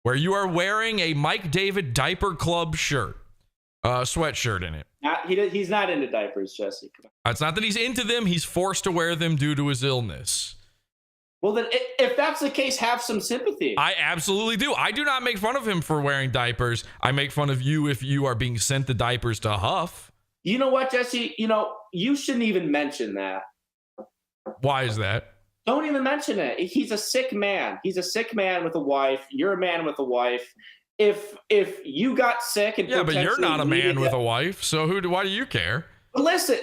where you are wearing a Mike David Diaper Club shirt, sweatshirt in it. He's not into diapers, Jesse. It's not that he's into them. He's forced to wear them due to his illness. Well, then, if that's the case, have some sympathy. I absolutely do. I do not make fun of him for wearing diapers. I make fun of you if you are being sent the diapers to huff. You know what, Jesse? You shouldn't even mention that. Why is that? Don't even mention it. He's a sick man. He's a sick man with a wife. You're a man with a wife. If you got sick and but you're not a man with a wife, so why do you care? Listen,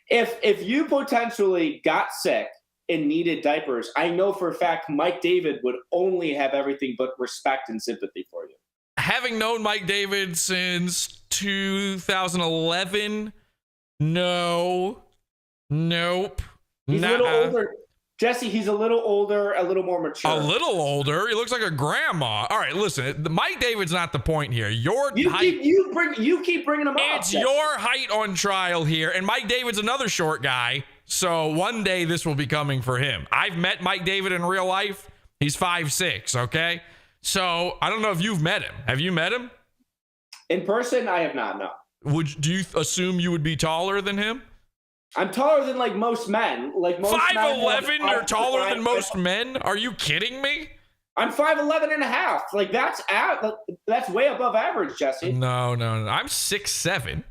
if you potentially got sick and needed diapers, I know for a fact Mike David would only have everything but respect and sympathy for you. Having known Mike David since 2011, nope. He's a little older. Jesse, he's a little older, a little more mature. A little older? He looks like a grandma. All right, listen, Mike David's not the point here. You keep bringing him up. It's your height on trial here, and Mike David's another short guy, so one day this will be coming for him. I've met Mike David in real life. He's 5'6", okay? So I don't know if you've met him. Have you met him? In person, I have not, no. Do you assume you would be taller than him? I'm taller than most men. 5'11", you're taller than most men? Are you kidding me? I'm 5'11" and a half. That's way above average, Jesse. No. I'm 6'7".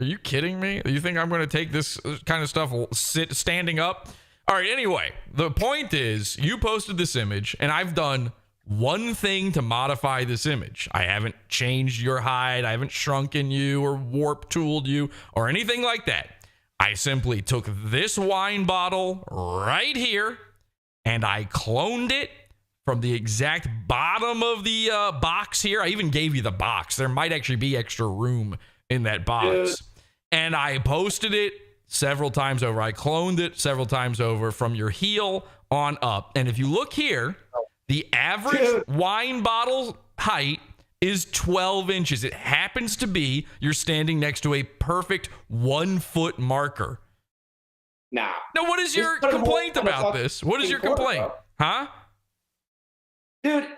Are you kidding me? You think I'm going to take this kind of stuff standing up? All right, anyway, the point is you posted this image, and I've done one thing to modify this image. I haven't changed your height. I haven't shrunken you or warp tooled you or anything like that. I simply took this wine bottle right here and I cloned it from the exact bottom of the box here. I even gave you the box. There might actually be extra room in that box. And I posted it several times over. I cloned it several times over from your heel on up. And if you look here, the average wine bottle height is 12 inches. It happens to be you're standing next to a perfect 1 foot marker. Now, what is your complaint about this? What is your complaint? Huh? Dude,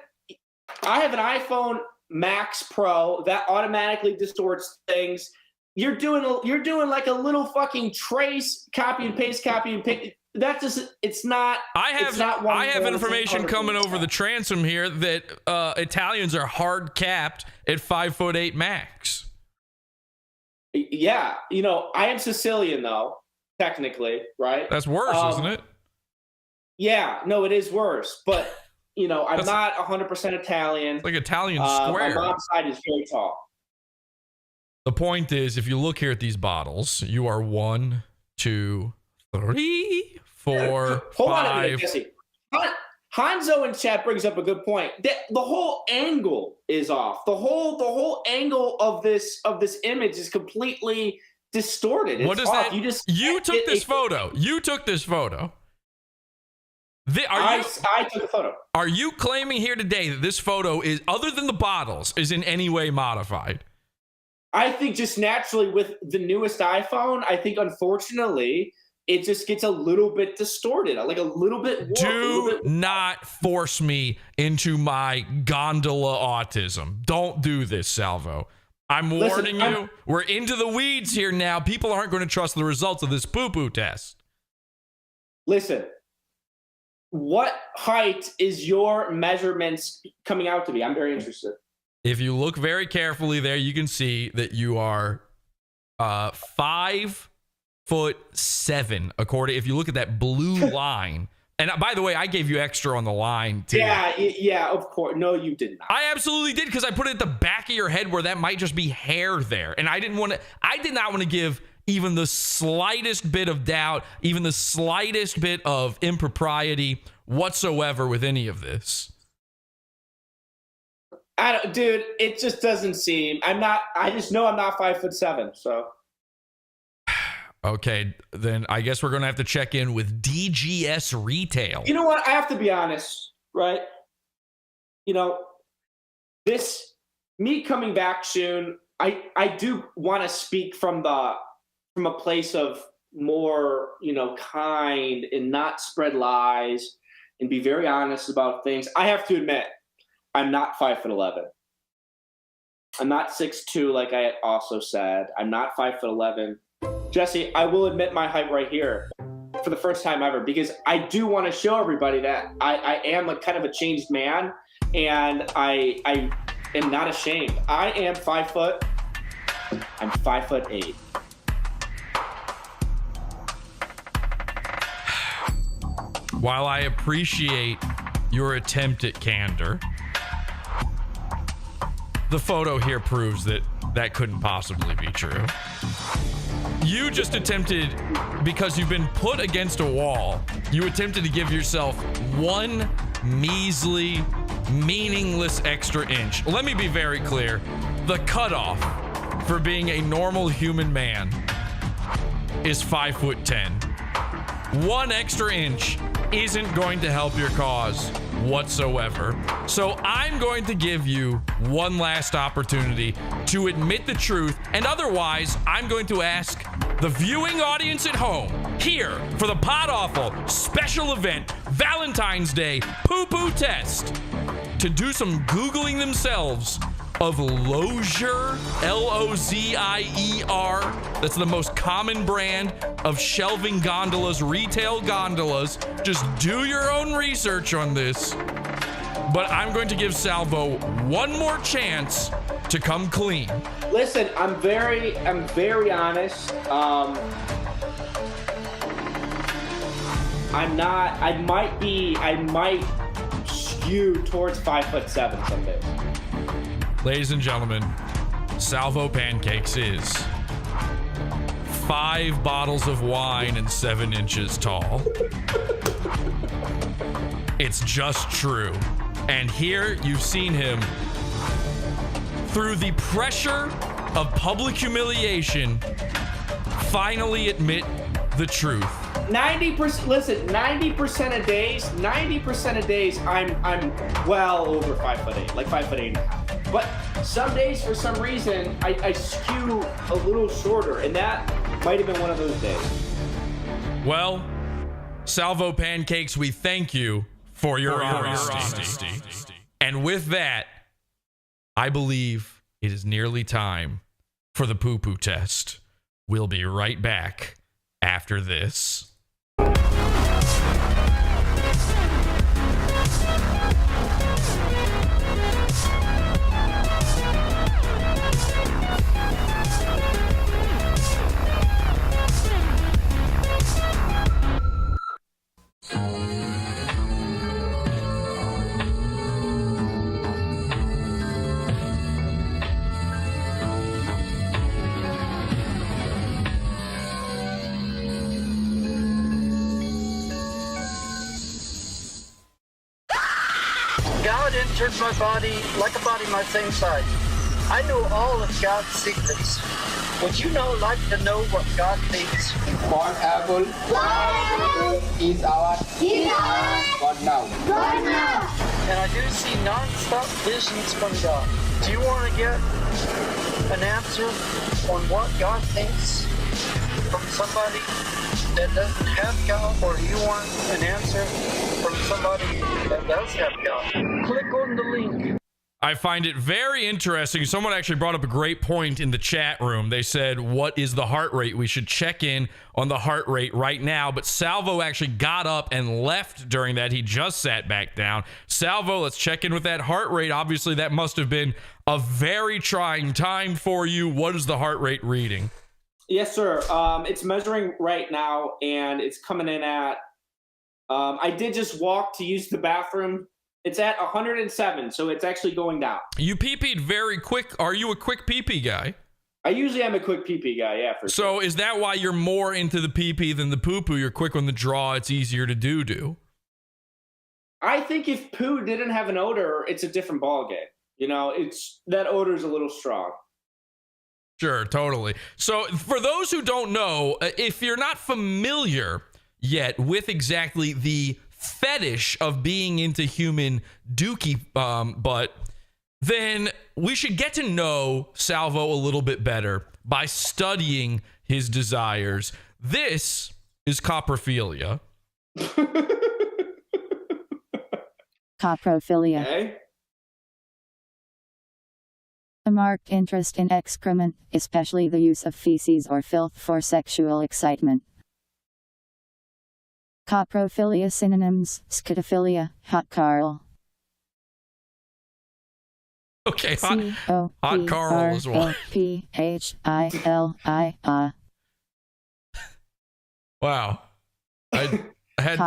I have an iPhone Max Pro that automatically distorts things. You're doing like a little fucking trace, copy and paste. That just, it's not. I have information coming over the transom here that Italians are hard capped at 5'8" max. Yeah, I am Sicilian though, technically, right? That's worse, isn't it? Yeah, no, it is worse, but I'm not 100% Italian. It's like Italian square. My mom's side is very tall. The point is, if you look here at these bottles, you are 1, 2, 3, 4, Hold on a 5. minute, Jesse. Hanzo in chat brings up a good point. The whole angle is off. The whole angle of this image is completely distorted. What is off. that? You took this photo. You took this photo. I took the photo. Are you claiming here today that this photo is, other than the bottles, is in any way modified? I think just naturally with the newest iPhone, I think unfortunately it just gets a little bit distorted, like a little bit warped. Do not force me into my gondola autism. Don't do this, Salvo. I'm warning you. We're into the weeds here now. People aren't going to trust the results of this poo-poo test. Listen, what height is your measurements coming out to be? I'm very interested. If you look very carefully there, you can see that you are 5'7", according, if you look at that blue line. And by the way, I gave you extra on the line too. Yeah, of course. No, you did not. I absolutely did, because I put it at the back of your head where that might just be hair there. And I did not want to give even the slightest bit of doubt, even the slightest bit of impropriety whatsoever with any of this. Dude, it just doesn't seem. I just know I'm not 5'7", so. Okay, then I guess we're going to have to check in with DGS Retail. You know what? I have to be honest, right? You know, me coming back soon, I do want to speak from a place of more, kind and not spread lies and be very honest about things. I have to admit, I'm not 5'11". I'm not 6'2", like I also said. I'm not 5'11". Jesse, I will admit my height right here for the first time ever, because I do want to show everybody that I am a kind of a changed man, and I am not ashamed. I am 5 foot. I'm 5'8". While I appreciate your attempt at candor, the photo here proves that couldn't possibly be true. You just attempted, because you've been put against a wall, you attempted to give yourself one measly, meaningless extra inch. Let me be very clear. The cutoff for being a normal human man is 5'10". 1 extra inch isn't going to help your cause whatsoever. So I'm going to give you one last opportunity to admit the truth, and otherwise I'm going to ask the viewing audience at home here for the Pod Awful special event Valentine's Day Poo Poo Test to do some Googling themselves of Lozier, L-O-Z-I-E-R. That's the most common brand of shelving gondolas, retail gondolas. Just do your own research on this. But I'm going to give Salvo one more chance to come clean. Listen, I'm very honest. I might skew towards 5'7" some days. Ladies and gentlemen, Salvo Pancakes is 5 bottles of wine and 7 inches tall. It's just true. And here you've seen him, through the pressure of public humiliation, finally admit the truth. 90%. Listen, 90% of days, I'm well over 5'8", like 5'8.5". But some days, for some reason, I skew a little shorter, and that might have been one of those days. Well, Salvo Pancakes, we thank you for your honesty. And with that, I believe it is nearly time for the poo-poo test. We'll be right back after this. entered my body like a body my same size. I know all of God's secrets. Would you now like to know what God thinks? One apple is our God now. And I do see non-stop visions from God. Do you want to get an answer on what God thinks from somebody that doesn't have God, or do you want an answer from somebody that does have God? Click on the link. I find it very interesting. Someone actually brought up a great point in the chat room. They said, what is the heart rate? We should check in on the heart rate right now. But Salvo actually got up and left during that. He just sat back down. Salvo, let's check in with that heart rate. Obviously, that must have been a very trying time for you. What is the heart rate reading? Yes, sir. It's measuring right now, and it's coming in at, I did just walk to use the bathroom. It's at 107, so it's actually going down. You pee-peed very quick. Are you a quick pee-pee guy? I usually am a quick pee-pee guy, yeah, for sure. So is that why you're more into the pee-pee than the poo-poo? You're quick on the draw. It's easier to do. I think if poo didn't have an odor, it's a different ballgame. You know, that odor is a little strong. Sure, totally. So for those who don't know, if you're not familiar yet with exactly the fetish of being into human dookie butt, then we should get to know Salvo a little bit better by studying his desires. This is coprophilia. Coprophilia. Okay. A marked interest in excrement, especially the use of feces or filth for sexual excitement. Coprophilia synonyms: scatophilia, hot Carl. Okay, hot Carl is one. Coprophilia. Wow. I had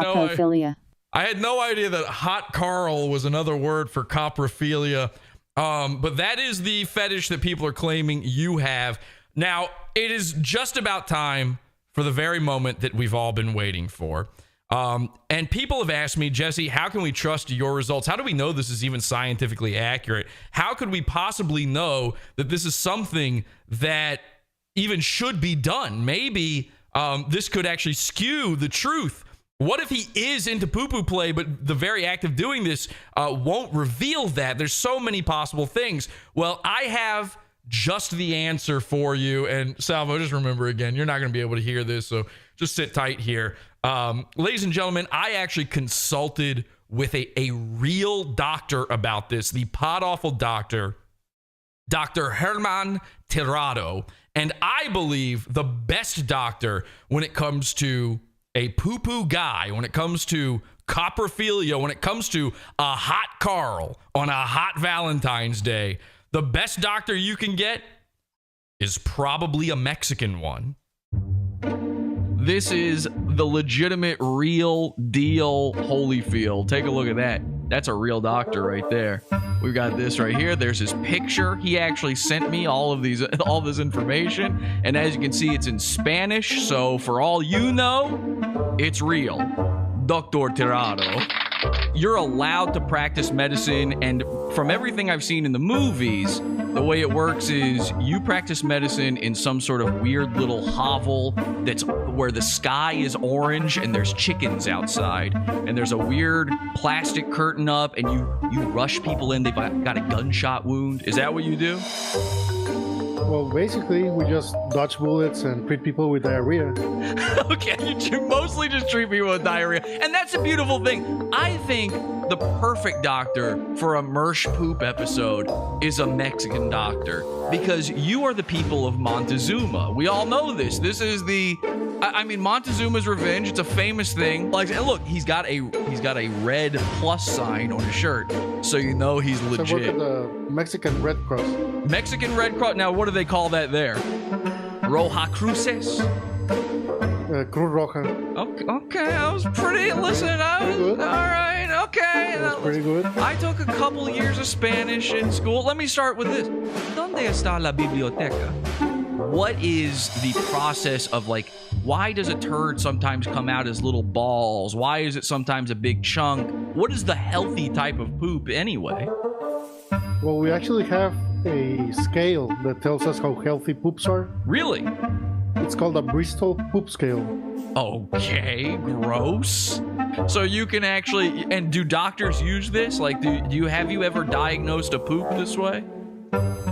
no idea that hot Carl was another word for coprophilia. But that is the fetish that people are claiming you have. Now, it is just about time for the very moment that we've all been waiting for. And people have asked me, Jesse, how can we trust your results? How do we know this is even scientifically accurate? How could we possibly know that this is something that even should be done? Maybe this could actually skew the truth. What if he is into poo-poo play, but the very act of doing this won't reveal that? There's so many possible things. Well, I have just the answer for you. And Salvo, just remember again, you're not going to be able to hear this, so just sit tight here. Ladies and gentlemen, I actually consulted with a real doctor about this, the pod-awful doctor, Dr. Herman Tirado. And I believe the best doctor when it comes to a poo-poo guy, when it comes to coprophilia, when it comes to a hot Carl on a hot Valentine's Day, the best doctor you can get is probably a Mexican one. This is the legitimate, real deal Holyfield. Take a look at that. That's a real doctor right there. We've got this right here. There's his picture. He actually sent me all this information. And as you can see, it's in Spanish. So for all you know, it's real. Dr. Tirado. You're allowed to practice medicine, and from everything I've seen in the movies, the way it works is you practice medicine in some sort of weird little hovel that's where the sky is orange and there's chickens outside, and there's a weird plastic curtain up, and you rush people in. They've got a gunshot wound. Is that what you do? Well, basically, we just dodge bullets and treat people with diarrhea. Okay, you mostly just treat people with diarrhea. And that's a beautiful thing. I think the perfect doctor for a Mersh Poop episode is a Mexican doctor, because you are the people of Montezuma. We all know this. This is I mean, Montezuma's Revenge. It's a famous thing. Like, and look, he's got a red plus sign on his shirt, so you know he's legit. So work at the Mexican Red Cross. Mexican Red Cross. Now, what do they call that there? Roja Cruces? Cruz Roja. Okay, I was pretty. Listen, I was good. All right. Okay, that was pretty good. I took a couple years of Spanish in school. Let me start with this. ¿Dónde está la biblioteca? what is the process of, like, why does a turd sometimes come out as little balls? Why is it sometimes a big chunk? What is the healthy type of poop anyway? Well, we actually have a scale that tells us how healthy poops are. Really? It's called a Bristol poop scale. Okay, gross. So you can actually, and do doctors use this? Like, have you ever diagnosed a poop this way?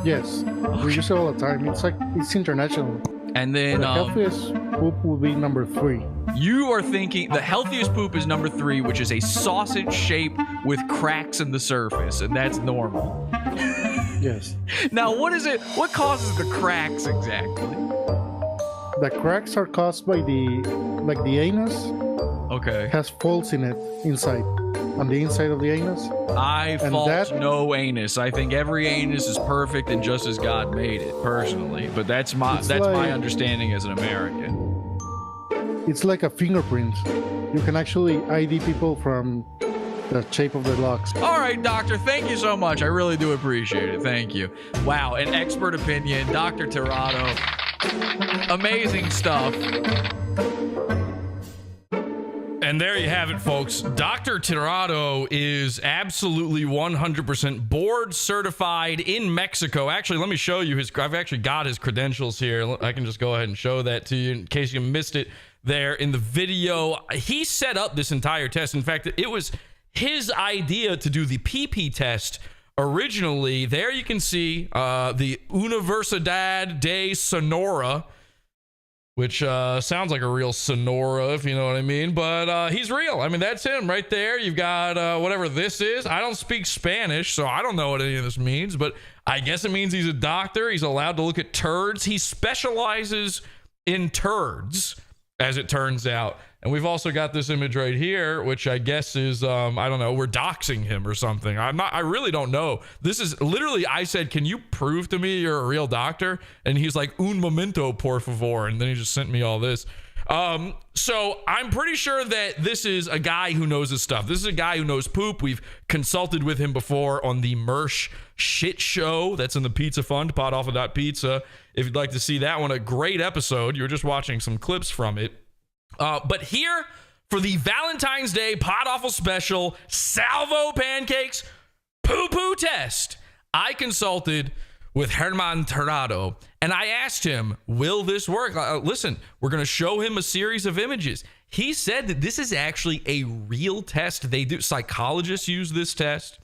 Yes, we use it all the time. It's international. And then the healthiest poop would be number 3. You are thinking the healthiest poop is number 3, which is a sausage shape with cracks in the surface, and that's normal. Yes. Now, what is it? What causes the cracks exactly? The cracks are caused by the anus. Okay. Has folds in it inside, on the inside of the anus. I fault no anus. I think every anus is perfect and just as God made it, personally. But that's my understanding as an American. It's like a fingerprint. You can actually ID people from the shape of their locks. All right, doctor, thank you so much. I really do appreciate it. Thank you. Wow, an expert opinion, Dr. Tirado. Amazing stuff. And there you have it, folks. Dr. Tirado is absolutely 100% board certified in Mexico. Actually, let me show you I've actually got his credentials here. I can just go ahead and show that to you in case you missed it there in the video. He set up this entire test. In fact, it was his idea to do the PP test originally. There you can see the Universidad de Sonora, which sounds like a real Sonora, if you know what I mean. But he's real. I mean, that's him right there. You've got whatever this is. I don't speak Spanish, so I don't know what any of this means. But I guess it means he's a doctor. He's allowed to look at turds. He specializes in turds, as it turns out. And we've also got this image right here, which I guess is, I don't know, we're doxing him or something. I really don't know. This is literally, I said, can you prove to me you're a real doctor? And he's like, un momento, por favor. And then he just sent me all this. So I'm pretty sure that this is a guy who knows his stuff. This is a guy who knows poop. We've consulted with him before on the Mersh Shit Show. That's in the Pizza Fund, potawaffle.pizza. If you'd like to see that one, a great episode. You were just watching some clips from it. But here for the Valentine's Day Pot Awful Special Salvo Pancakes Poo Poo Test, I consulted with Herman Tirado and I asked him, will this work? Listen, we're going to show him a series of images. He said that this is actually a real test. They do. Psychologists use this test.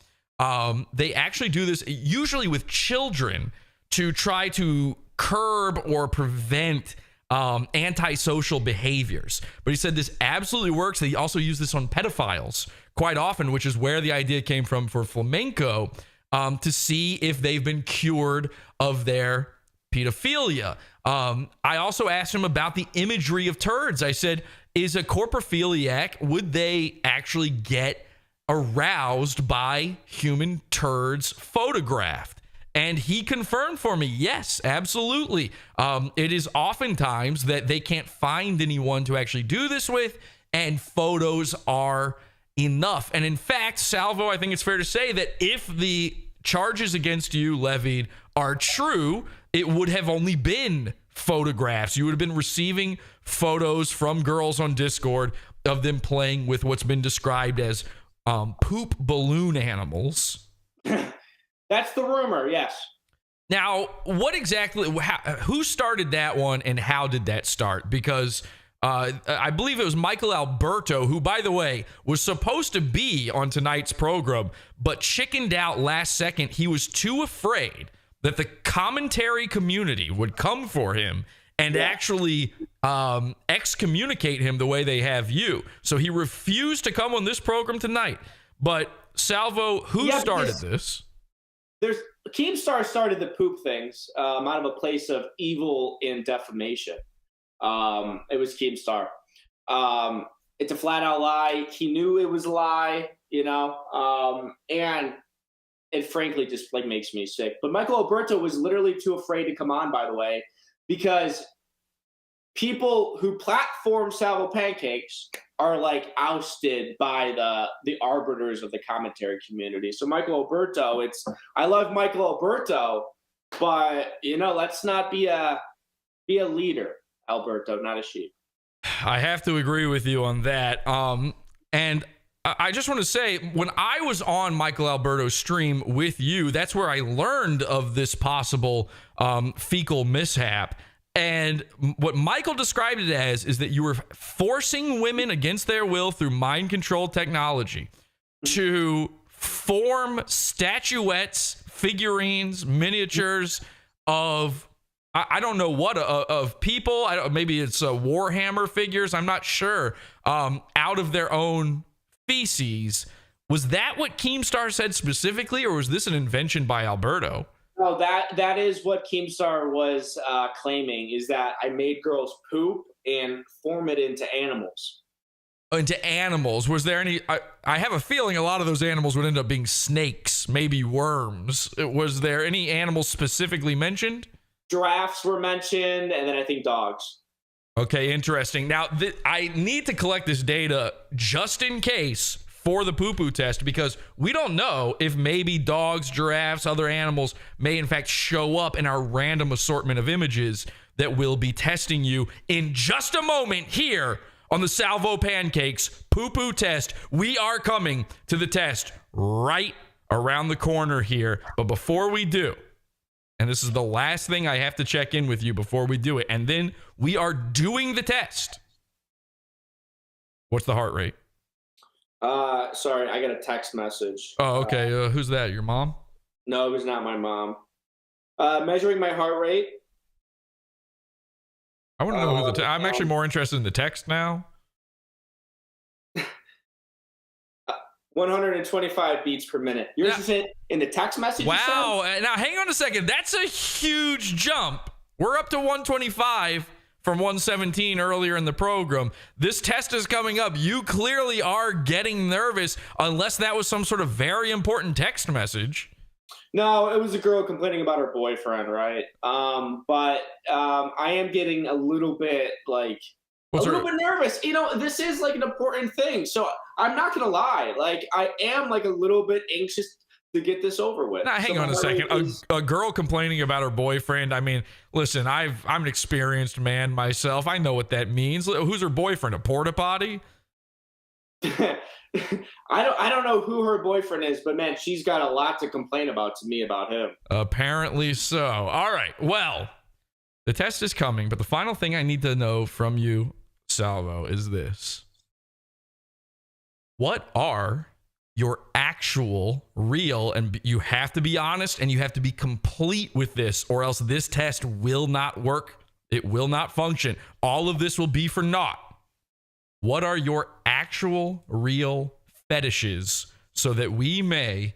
They actually do this usually with children to try to curb or prevent antisocial behaviors. But he said this absolutely works. They also use this on pedophiles quite often, which is where the idea came from for flamenco, to see if they've been cured of their pedophilia. I also asked him about the imagery of turds. I said, is a coprophiliac, would they actually get aroused by human turds photographed? And he confirmed for me, yes, absolutely. It is oftentimes that they can't find anyone to actually do this with, and photos are enough. And in fact, Salvo, I think it's fair to say that if the charges against you levied are true, it would have only been photographs. You would have been receiving photos from girls on Discord of them playing with what's been described as poop balloon animals. That's the rumor, yes. Now, what exactly, who started that one and how did that start? Because I believe it was Michael Alberto, who, by the way, was supposed to be on tonight's program, but chickened out last second. He was too afraid that the commentary community would come for him and actually excommunicate him the way they have you. So he refused to come on this program tonight. But Salvo, who started this? Keemstar started the poop things out of a place of evil and defamation. It was Keemstar. It's a flat out lie. He knew it was a lie, you know, and it frankly just like makes me sick. But Michael Alberto was literally too afraid to come on, by the way, because people who platform Salvo Pancakes are like ousted by the arbiters of the commentary community. So Michael Alberto, I love Michael Alberto, but you know, let's not be a Be a leader, Alberto, not a sheep. I have to agree with you on that. And I just want to say, when I was on Michael Alberto's stream with you, that's where I learned of this possible fecal mishap. And what Michael described it as is that you were forcing women against their will through mind control technology to form statuettes, figurines, miniatures of, I don't know what, of people. Maybe it's Warhammer figures. I'm not sure. Out of their own feces. Was that what Keemstar said specifically, or was this an invention by Alberto? No, that is what Keemstar was claiming, is that I made girls poop and form it into animals. Into animals. Was there any... I have a feeling a lot of those animals would end up being snakes, maybe worms. Was there any animals specifically mentioned? Giraffes were mentioned, and then I think dogs. Okay, interesting. Now, I need to collect this data just in case for the poo-poo test, because we don't know if maybe dogs, giraffes, other animals may in fact show up in our random assortment of images that we'll be testing you in just a moment here on the Salvo Pancakes poo-poo test. We are coming to the test right around the corner here. But before we do, and this is the last thing I have to check in with you before we do it, and then we are doing the test. What's the heart rate? Sorry, I got a text message. Oh, okay. Who's that? Your mom? No, it was not my mom. Measuring my heart rate. I want to know who I'm actually more interested in the text now. 125 beats per minute. Yours is in the text message? Wow. Now, hang on a second. That's a huge jump. We're up to 125 from 117 earlier in the program. This test is coming up. You clearly are getting nervous, unless that was some sort of very important text message. No, it was a girl complaining about her boyfriend, right? But I am getting a little bit bit nervous. You know, this is like an important thing. So I'm not going to lie. Like, I am like a little bit anxious to get this over with. Now, hang on a second. A girl complaining about her boyfriend. I mean, listen, I'm an experienced man myself. I know what that means. Who's her boyfriend? A porta potty? I don't know who her boyfriend is, but man, she's got a lot to complain about to me about him. Apparently so. All right. Well, the test is coming, but the final thing I need to know from you, Salvo, is this. What are your actual, real, and you have to be honest and you have to be complete with this, or else this test will not work. It will not function. All of this will be for naught. What are your actual, real fetishes so that we may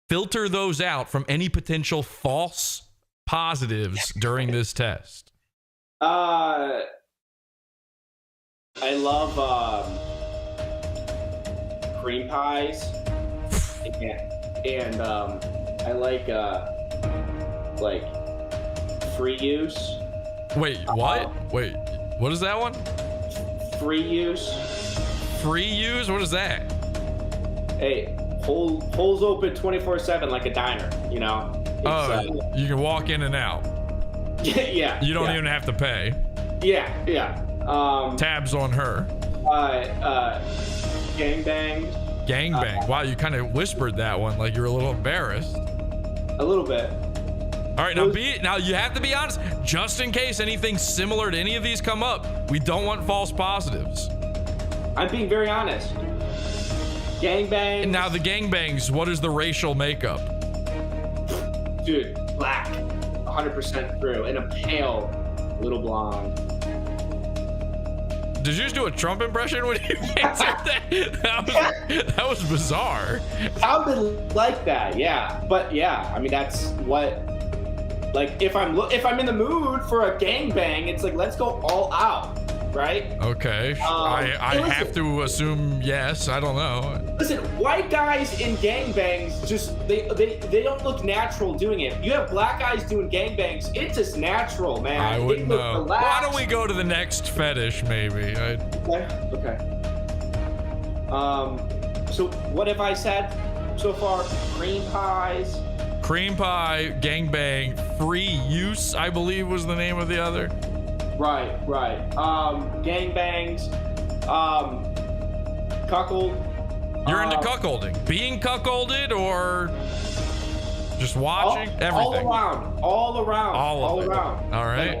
filter those out from any potential false positives during this test? I love cream pies, and I like free use. Wait, what? Wait, what is that one? Free use. Free use? What is that? Hey, holes open 24/7 like a diner, you know? You can walk in and out. Yeah. You don't even have to pay. Yeah. Tabs on her. Gangbang. Gangbang. Wow, you kind of whispered that one like you're a little embarrassed. A little bit. All right, now you have to be honest, just in case anything similar to any of these come up. We don't want false positives. I'm being very honest. Gangbangs. And now the gangbangs, what is the racial makeup? Dude, black, 100% through, and a pale little blonde. Did you just do a Trump impression when you answered that? That was bizarre. Sounded like that, yeah. But yeah, I mean, that's what, like, if I'm in the mood for a gangbang, it's like, let's go all out, right? Okay. I have to assume yes. I don't know. Listen, white guys in gangbangs just they don't look natural doing it. You have black guys doing gangbangs, it's just natural, man. I wouldn't know. Why don't we go to the next fetish, maybe? Okay. So what have I said so far? Cream pies. Cream pie, gangbang, free use, I believe was the name of the other. Right. Gangbangs. Cuckold. You're into cuckolding. Being cuckolded or just watching? Everything. All around. All right.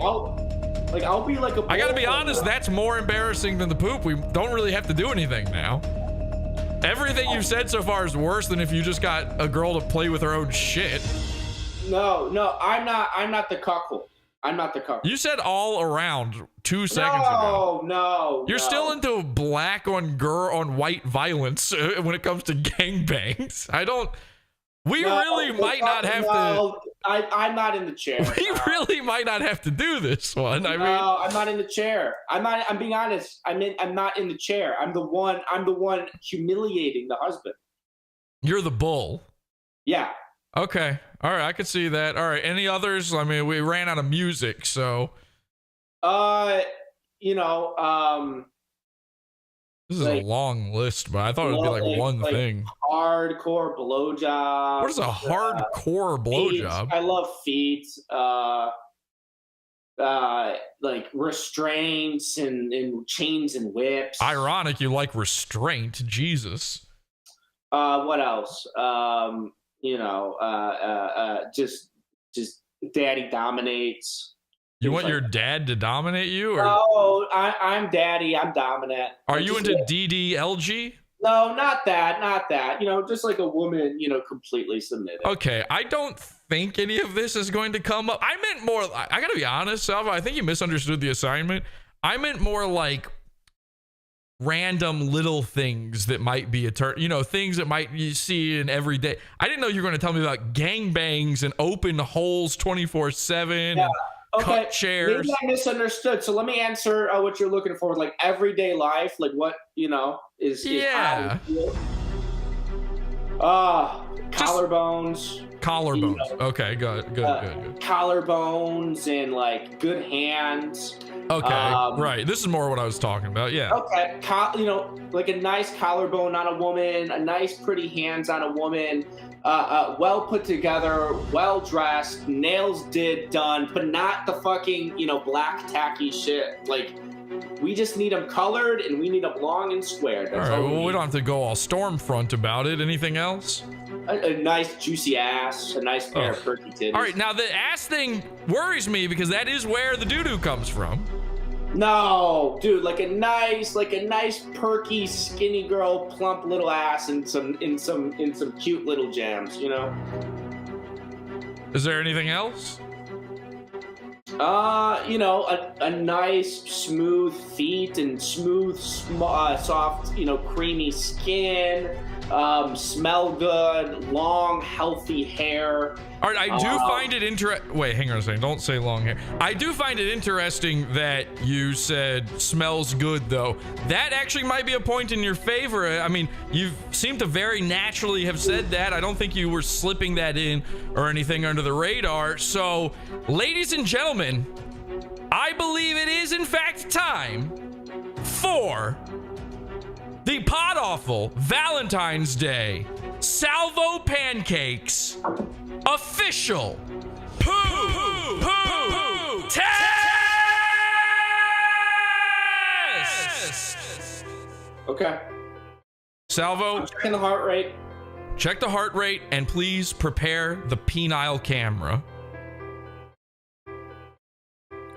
I'll be like a. I gotta be honest, that's more embarrassing than the poop. We don't really have to do anything now. Everything you've said so far is worse than if you just got a girl to play with her own shit. No, I'm not the cuckold. I'm not the cuckold. You said all around 2 seconds ago. No. You're still into black on white violence when it comes to gangbangs. We really might not have to. I'm not in the chair. We really might not have to do this one. I'm not in the chair. I'm being honest. I'm not in the chair. I'm the one humiliating the husband. You're the bull. Yeah. Okay. All right. I could see that. All right. Any others? I mean, we ran out of music, so. This is a long list, but I thought it would be like one thing. Hardcore blowjob. What is a hardcore blowjob? I love feet. Like restraints and chains and whips. Ironic, you like restraint. Jesus. What else? Just daddy dominates. You want your dad to dominate you? Or? No, I'm daddy. I'm dominant. Are you into DDLG? No, not that. Just like a woman, completely submitted. Okay, I don't think any of this is going to come up. I meant more, I gotta be honest, Salvo, I think you misunderstood the assignment. I meant more like random little things that might be things that you see in every day. I didn't know you were going to tell me about gangbangs and open holes 24/7. Yeah. Okay, cut chairs. Maybe I misunderstood. So let me answer what you're looking for, like everyday life, like what is yeah. Collarbones. Okay, good. Collarbones and like good hands. Okay, right. This is more what I was talking about. Yeah. Okay, like a nice collarbone on a woman, a nice pretty hands on a woman. Well put together, well dressed, nails done, but not the fucking, black tacky shit. Like, we just need them colored and we need them long and square. All right, well, we don't have to go all Stormfront about it. Anything else? A nice juicy ass, a nice pair of perky titties. All right, now the ass thing worries me because that is where the doo-doo comes from. No, dude, like a nice perky skinny girl, plump little ass in some cute little jams, Is there anything else? A nice smooth feet and smooth, soft, creamy skin. Smell good, long, healthy hair. All right, I do find it interesting. Wait, hang on a second. Don't say long hair. I do find it interesting that you said smells good, though. That actually might be a point in your favor. I mean, you seem to very naturally have said that. I don't think you were slipping that in or anything under the radar. So, ladies and gentlemen, I believe it is, in fact, time for the Pod Awful Valentine's Day Salvo Pancakes official poo test. Okay. Salvo, checking the heart rate. Check the heart rate and please prepare the penile camera.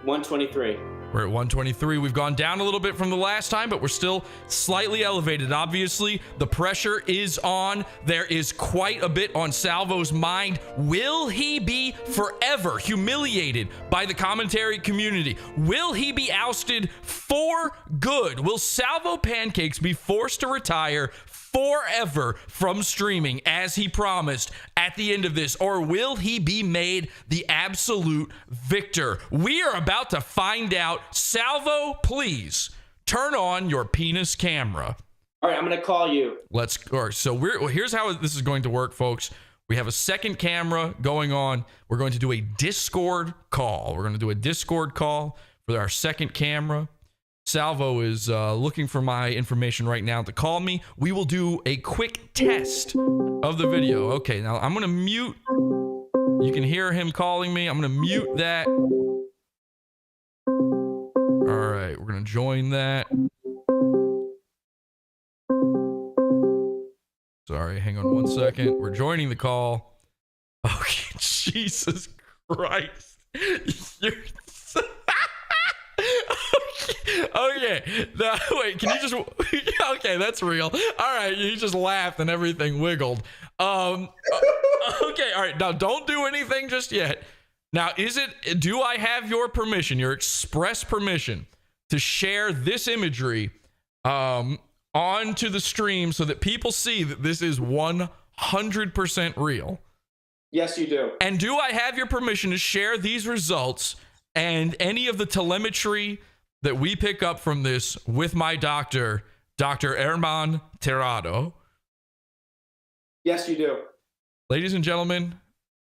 123. We're at 123. We've gone down a little bit from the last time, but we're still slightly elevated. Obviously, the pressure is on. There is quite a bit on Salvo's mind. Will he be forever humiliated by the commentary community? Will he be ousted for good? Will Salvo Pancakes be forced to retire forever from streaming as he promised at the end of this, or will he be made the absolute victor? We are about to find out. Salvo, please turn on your penis camera. All right, I'm gonna call you. So here's how this is going to work, folks. We have a second camera going on. We're going to do a Discord call. We're going to do a Discord call for our second camera. Salvo is looking for my information right now to call me. We will do a quick test of the video. Okay, now I'm going to mute You can hear him calling me. I'm going to mute that. All right, we're going to join that. Sorry, hang on 1 second. We're joining the call. Okay, Jesus Christ. Okay. Now, wait, can you just... Okay, that's real. All right, you just laughed and everything wiggled. Okay, all right. Now, don't do anything just yet. Now, do I have your permission, your express permission, to share this imagery onto the stream so that people see that this is 100% real? Yes, you do. And do I have your permission to share these results and any of the telemetry that we pick up from this with my doctor, Dr. Herman Tirado? Yes, you do. Ladies and gentlemen,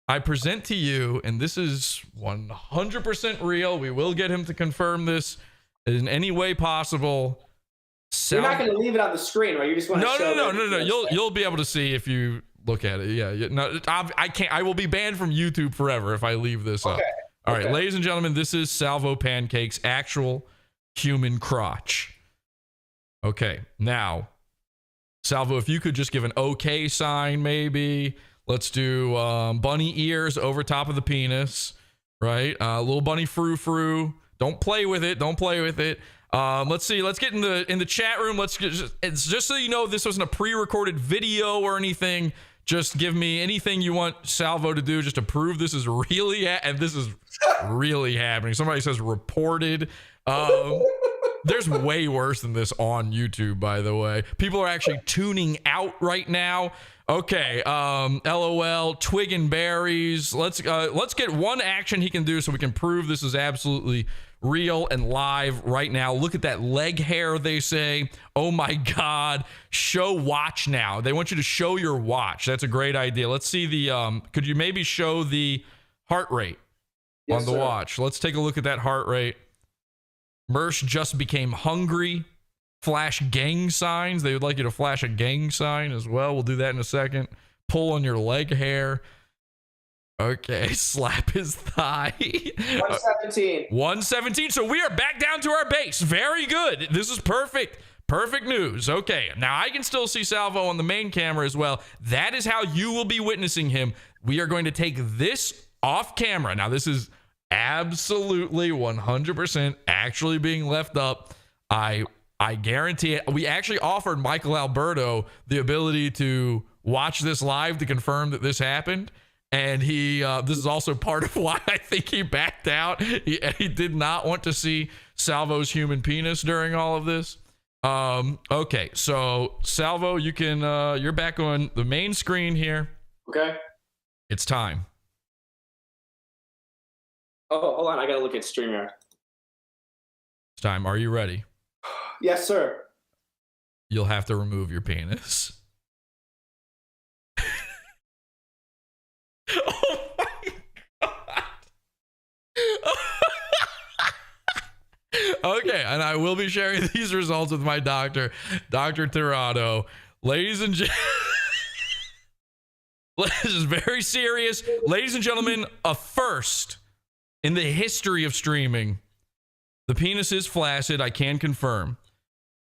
I present to you, and this is 100% real. We will get him to confirm this in any way possible. You're not going to leave it on the screen, right? You just want to show No. You'll be able to see if you look at it. Yeah. No, I can't. I will be banned from YouTube forever if I leave this up. All right, ladies and gentlemen, this is Salvo Pancake's actual human crotch. Okay, now, Salvo, if you could just give an okay sign, maybe. Let's do bunny ears over top of the penis, right? Little bunny frou-frou. Don't play with it. Don't play with it. Let's see. Let's get in the chat room. It's just so you know, this wasn't a pre-recorded video or anything. Just give me anything you want Salvo to do just to prove this is really really happening. Somebody says reported. There's way worse than this on YouTube, by the way. People are actually tuning out right now. Okay, LOL, twig and berries. Let's get one action he can do so we can prove this is absolutely real and live right now. Look at that leg hair, they say. Oh my God. Show watch now. They want you to show your watch. That's a great idea. Let's see the, could you maybe show the heart rate on the watch? Let's take a look at that heart rate. Mersh just became hungry. Flash gang signs. They would like you to flash a gang sign as well. We'll do that in a second. Pull on your leg hair. Okay, slap his thigh. 117. 117. So we are back down to our base. Very good. This is perfect. Perfect news. Okay, now I can still see Salvo on the main camera as well. That is how you will be witnessing him. We are going to take this off camera. Now, this is absolutely 100% actually being left up. I guarantee it. We actually offered Michael Alberto the ability to watch this live to confirm that this happened. And this is also part of why I think he backed out. He did not want to see Salvo's human penis during all of this. Okay, so Salvo, you can, you're back on the main screen here. Okay. It's time. Oh, hold on. I got to look at StreamYard. It's time. Are you ready? Yes, sir. You'll have to remove your penis. Oh my God. Okay, and I will be sharing these results with my doctor, Dr. Tirado. Ladies and gentlemen, this is very serious. Ladies and gentlemen, a first in the history of streaming. The penis is flaccid, I can confirm.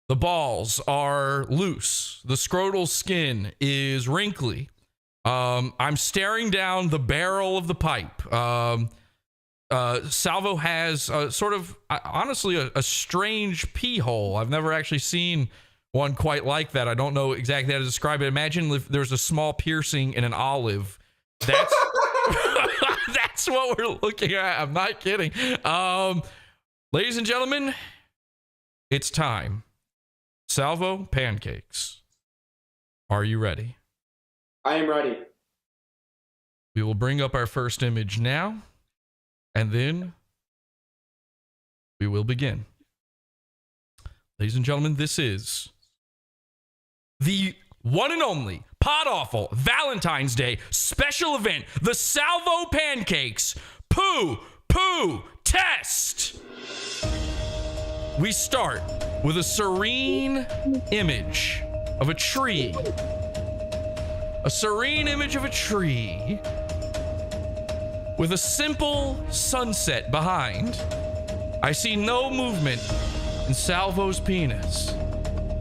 The balls are loose. The scrotal skin is wrinkly. I'm staring down the barrel of the pipe. Salvo has sort of, honestly, a strange pee hole. I've never actually seen one quite like that. I don't know exactly how to describe it. Imagine if there's a small piercing in an olive. That's that's what we're looking at. I'm not kidding. Ladies and gentlemen, it's time. Salvo Pancakes. Are you ready? I am ready. We will bring up our first image now, and then we will begin. Ladies and gentlemen, this is the one and only Pod Awful Valentine's Day special event, the Salvo Pancakes Poo Poo Test. We start with a serene image of a tree. A serene image of a tree. with a simple sunset behind. I see no movement in Salvo's penis.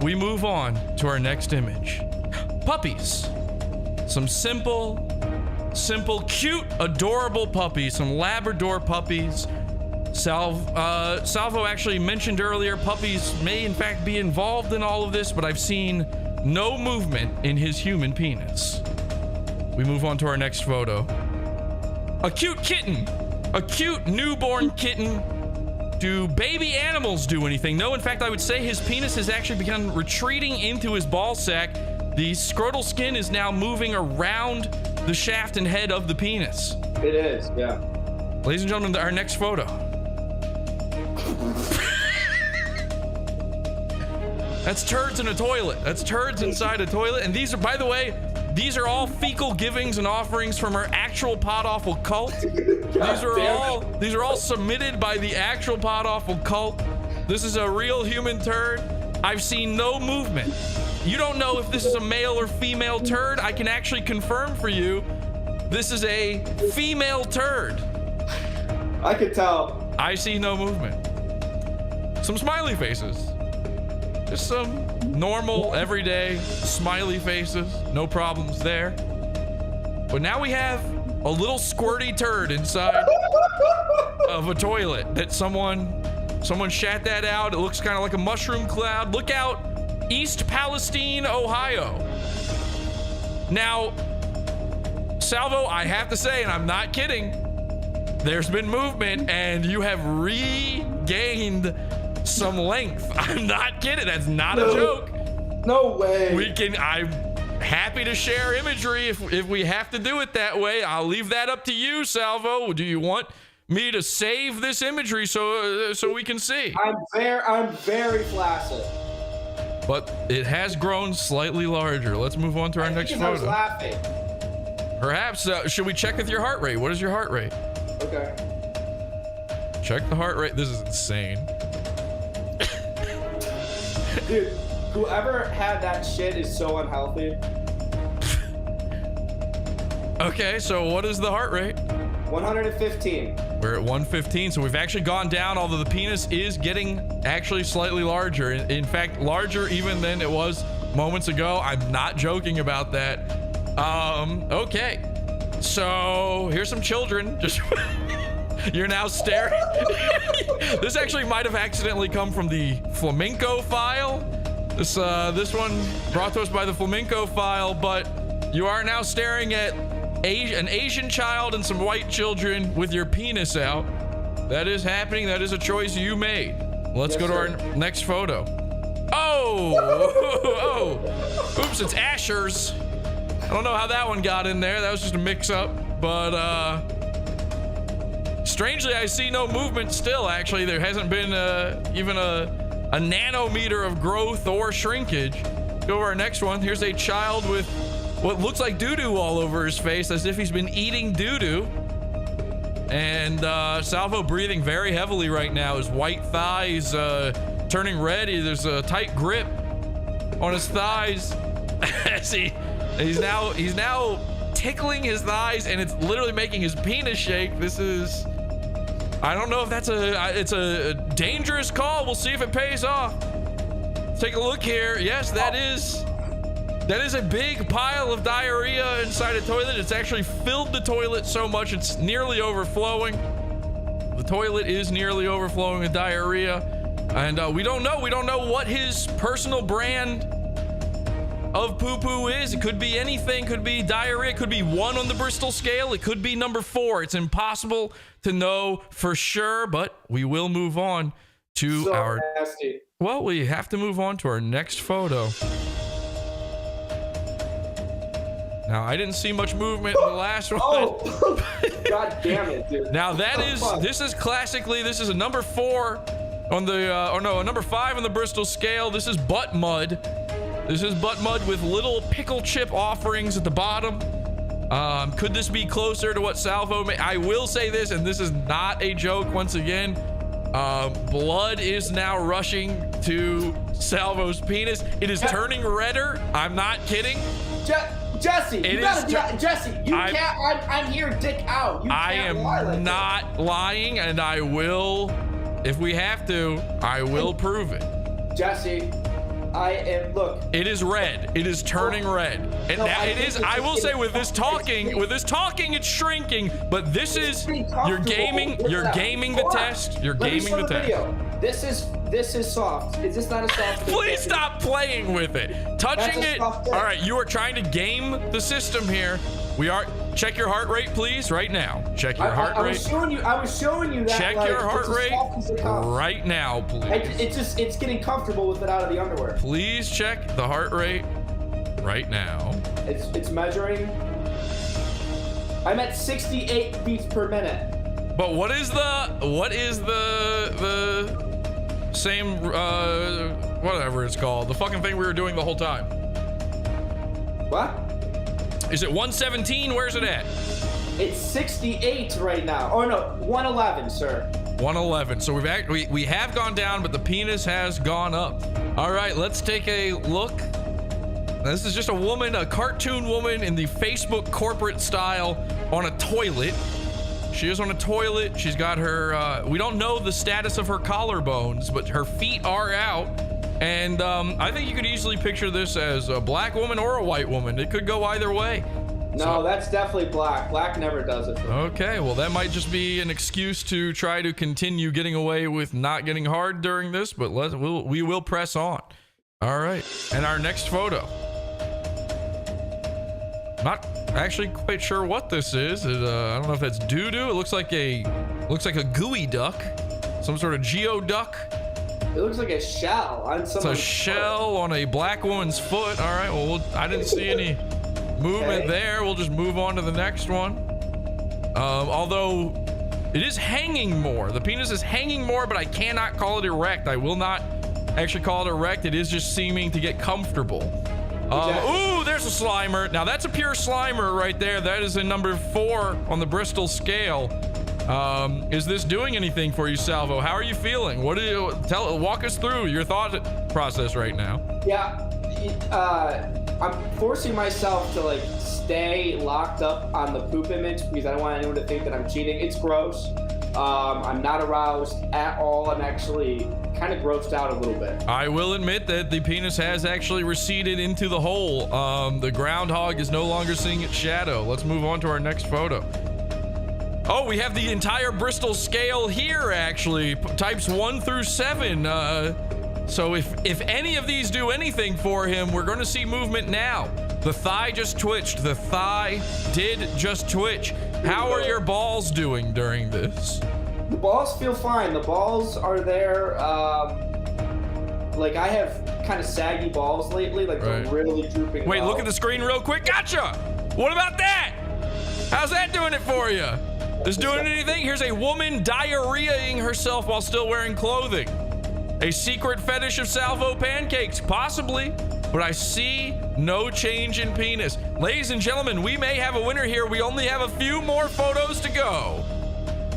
We move on to our next image. Puppies. Some simple, cute, adorable puppies. Some Labrador puppies. Salvo actually mentioned earlier, puppies may in fact be involved in all of this, but I've seen no movement in his human penis. We move on to our next photo. A cute kitten. A cute newborn kitten. Do baby animals do anything? No, in fact, I would say his penis has actually begun retreating into his ball sack. The scrotal skin is now moving around the shaft and head of the penis. It is, yeah. Ladies and gentlemen, our next photo. That's turds in a toilet. That's turds inside a toilet. And these are, by the way, these are all fecal givings and offerings from our actual Pod Awful cult. These are all submitted by the actual Pod Awful cult. This is a real human turd. I've seen no movement. You don't know if this is a male or female turd. I can actually confirm for you, this is a female turd. I could tell. I see no movement. Some smiley faces. Just some normal, everyday smiley faces. No problems there. But now we have a little squirty turd inside of a toilet that someone shat that out. It looks kind of like a mushroom cloud. Look out, East Palestine, Ohio. Now, Salvo, I have to say, and I'm not kidding, there's been movement and you have regained some length. I'm not kidding. That's not a joke. No way. I'm happy to share imagery if we have to do it that way. I'll leave that up to you, Salvo. Do you want me to save this imagery so we can see? I'm very flaccid. But it has grown slightly larger. Let's move on to our next photo. I was laughing. Perhaps should we check with your heart rate? What is your heart rate? Okay. Check the heart rate. This is insane. Dude, whoever had that shit is so unhealthy. Okay, so what is the heart rate? 115. We're at 115, so we've actually gone down, although the penis is getting actually slightly larger. In fact, larger even than it was moments ago. I'm not joking about that. Okay. So here's some children. Just you're now staring. This actually might have accidentally come from the flamenco file. This one brought to us by the flamenco file, but you are now staring at an Asian child and some white children with your penis out. That is happening. That is a choice you made. Let's go to our next photo. Oh, oops, it's Asher's. I don't know how that one got in there. That was just a mix-up, but strangely, I see no movement still. Actually, there hasn't been even a nanometer of growth or shrinkage. Go to our next one. Here's a child with what looks like doo-doo all over his face, as if he's been eating doo-doo. And Salvo breathing very heavily right now. His white thighs turning red. There's a tight grip on his thighs. As he's now tickling his thighs, and it's literally making his penis shake. This is, I don't know if it's a dangerous call. We'll see if it pays off. Let's take a look here. Yes, that is a big pile of diarrhea inside a toilet. It's actually filled the toilet so much it's nearly overflowing. The toilet is nearly overflowing with diarrhea, and we don't know what his personal brand of poo-poo is. It could be anything. Could be diarrhea. It could be 1 on the Bristol scale. It could be number 4. It's impossible to know for sure, but we will move on to our nasty. Well, we have to move on to our next photo. Now, I didn't see much movement in the last one. Oh, god damn it, dude. Now this is classically, this is a number 4 on the, a number 5 on the Bristol scale. This is butt mud. This is butt mud with little pickle chip offerings at the bottom. Could this be closer to what Salvo made? I will say this, and this is not a joke once again. Blood is now rushing to Salvo's penis. It is turning redder. I'm not kidding. Jesse, It you is gotta be, Jesse, you can't. I'm here, dick out. You I can't am lie like not lying, and I will, if we have to, I will prove it. Jesse, I am. Look. It is red. It is turning red. And No, now I it think is. it's I will just say getting with this talking, it's shrinking. But this is you're gaming. You're gaming the test. You're gaming the test. This is soft. Is this not a soft? Please stop playing with it. Touching it. All right, you are trying to game the system here. We are. Check your heart rate, please, right now. Check your heart rate. I was showing you that. Check your heart rate right now, please. It's getting comfortable with it out of the underwear. Please check the heart rate right now. It's measuring. I'm at 68 beats per minute. But what is the same whatever it's called, the fucking thing we were doing the whole time? What? Is it 117? Where's it at? It's 68 right now. Oh no, 111, sir. 111. So we have gone down, but the penis has gone up. All right, let's take a look. This is just a woman, a cartoon woman in the Facebook corporate style on a toilet. She is on a toilet. She's got her, we don't know the status of her collarbones, but her feet are out. And I think you could easily picture this as a black woman or a white woman. It could go either way. No, that's definitely black. Black never does it. Okay, well, that might just be an excuse to try to continue getting away with not getting hard during this, but we will press on. All right, and our next photo. Not actually quite sure what this is. I don't know if that's doo-doo. It looks like a gooey duck, some sort of geoduck. It looks like a shell on someone's It's a shell on a black woman's foot. All right, well, I didn't see any movement there. We'll just move on to the next one. Although it is hanging more. The penis is hanging more, but I cannot call it erect. I will not actually call it erect. It is just seeming to get comfortable. Ooh, there's a Slimer. Now that's a pure Slimer right there. That is a number 4 on the Bristol scale. Is this doing anything for you, Salvo? How are you feeling? What do you walk us through your thought process right now? Yeah, I'm forcing myself to like stay locked up on the poop image because I don't want anyone to think that I'm cheating. It's gross. I'm not aroused at all. I'm actually kind of grossed out a little bit. I will admit that the penis has actually receded into the hole. The groundhog is no longer seeing its shadow. Let's move on to our next photo. Oh, we have the entire Bristol scale here, actually. Types 1 through 7. So if any of these do anything for him, we're going to see movement now. The thigh just twitched. The thigh did just twitch. How are your balls doing during this? The balls feel fine. The balls are there. Like I have kind of saggy balls lately. Like they're really drooping. Wait, look at the screen real quick. Gotcha. What about that? How's that doing it for you? Is doing anything? Here's a woman diarrheaing herself while still wearing clothing. A secret fetish of salvo pancakes, possibly, but I see no change in penis. Ladies and gentlemen, we may have a winner here. We only have a few more photos to go.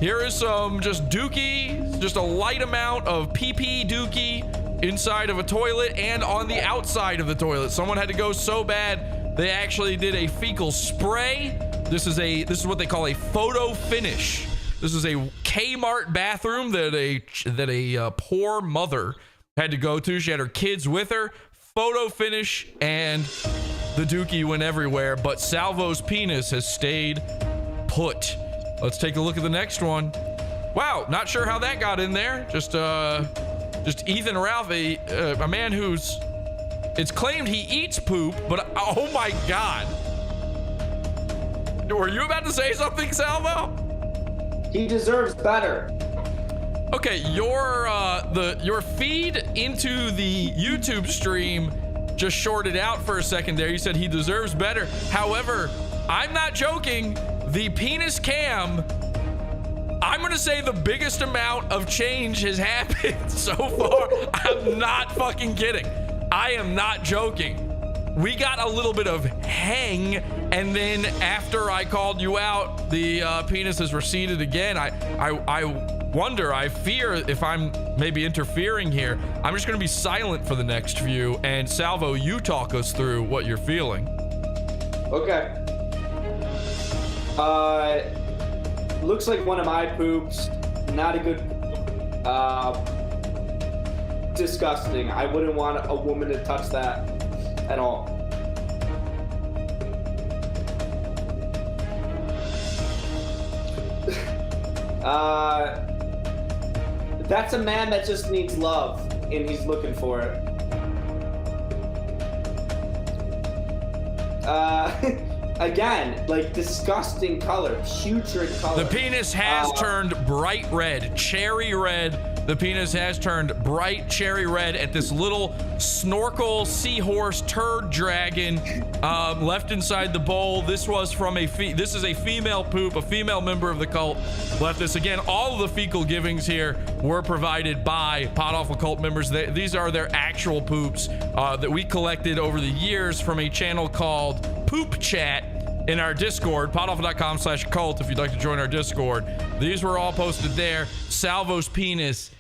Here is some just dookie, just a light amount of pee-pee dookie inside of a toilet and on the outside of the toilet. Someone had to go so bad, they actually did a fecal spray. This is what they call a photo finish. This is a Kmart bathroom that a poor mother had to go to. She had her kids with her. Photo finish, and the dookie went everywhere, but Salvo's penis has stayed put. Let's take a look at the next one. Wow, not sure how that got in there. Just Ethan Ralph, a man who's, it's claimed he eats poop, but oh my God. Were you about to say something, Salvo? He deserves better. Okay, your feed into the YouTube stream just shorted out for a second there. You said he deserves better. However, I'm not joking. The penis cam, I'm gonna say the biggest amount of change has happened so far. I'm not fucking kidding. I am not joking. We got a little bit of hang, and then after I called you out, the penis has receded again. I wonder, I fear if I'm maybe interfering here, I'm just gonna be silent for the next few, and Salvo, you talk us through what you're feeling. Okay. Looks like one of my poops. Not a good. Disgusting. I wouldn't want a woman to touch that at all. That's a man that just needs love, and he's looking for it. Again, like disgusting color, putrid color. The penis has turned bright red, cherry red. The penis has turned bright cherry red at this little snorkel seahorse turd dragon left inside the bowl. This was from this is a female poop, a female member of the cult left this. Again, all of the fecal givings here were provided by Pod Awful cult members. These are their actual poops that we collected over the years from a channel called Poop Chat in our Discord, podawful.com/cult if you'd like to join our Discord. These were all posted there. Salvo's penis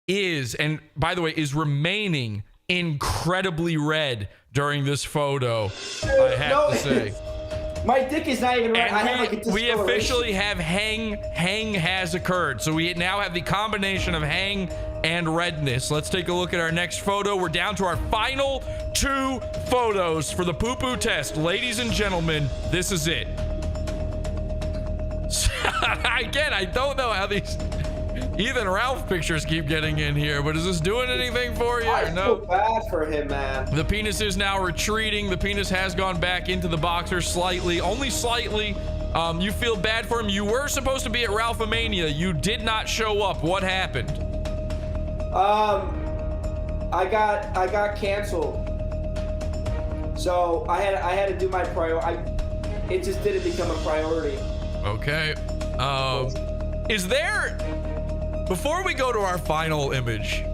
is, and by the way, is remaining incredibly red during this photo, I have to say. My dick is not even red. I have like a we officially have hang has occurred. So we now have the combination of hang and redness. Let's take a look at our next photo. We're down to our final 2 photos for the poo poo test. Ladies and gentlemen, this is it. Again, I don't know how these Ethan Ralph pictures keep getting in here, but is this doing anything for you or no? I feel bad for him, man. The penis is now retreating. The penis has gone back into the boxer slightly, only slightly. You feel bad for him. You were supposed to be at Ralphomania. You did not show up. What happened? I got canceled. So I had to do my it just didn't become a priority. Okay. Is there, before we go to our final image,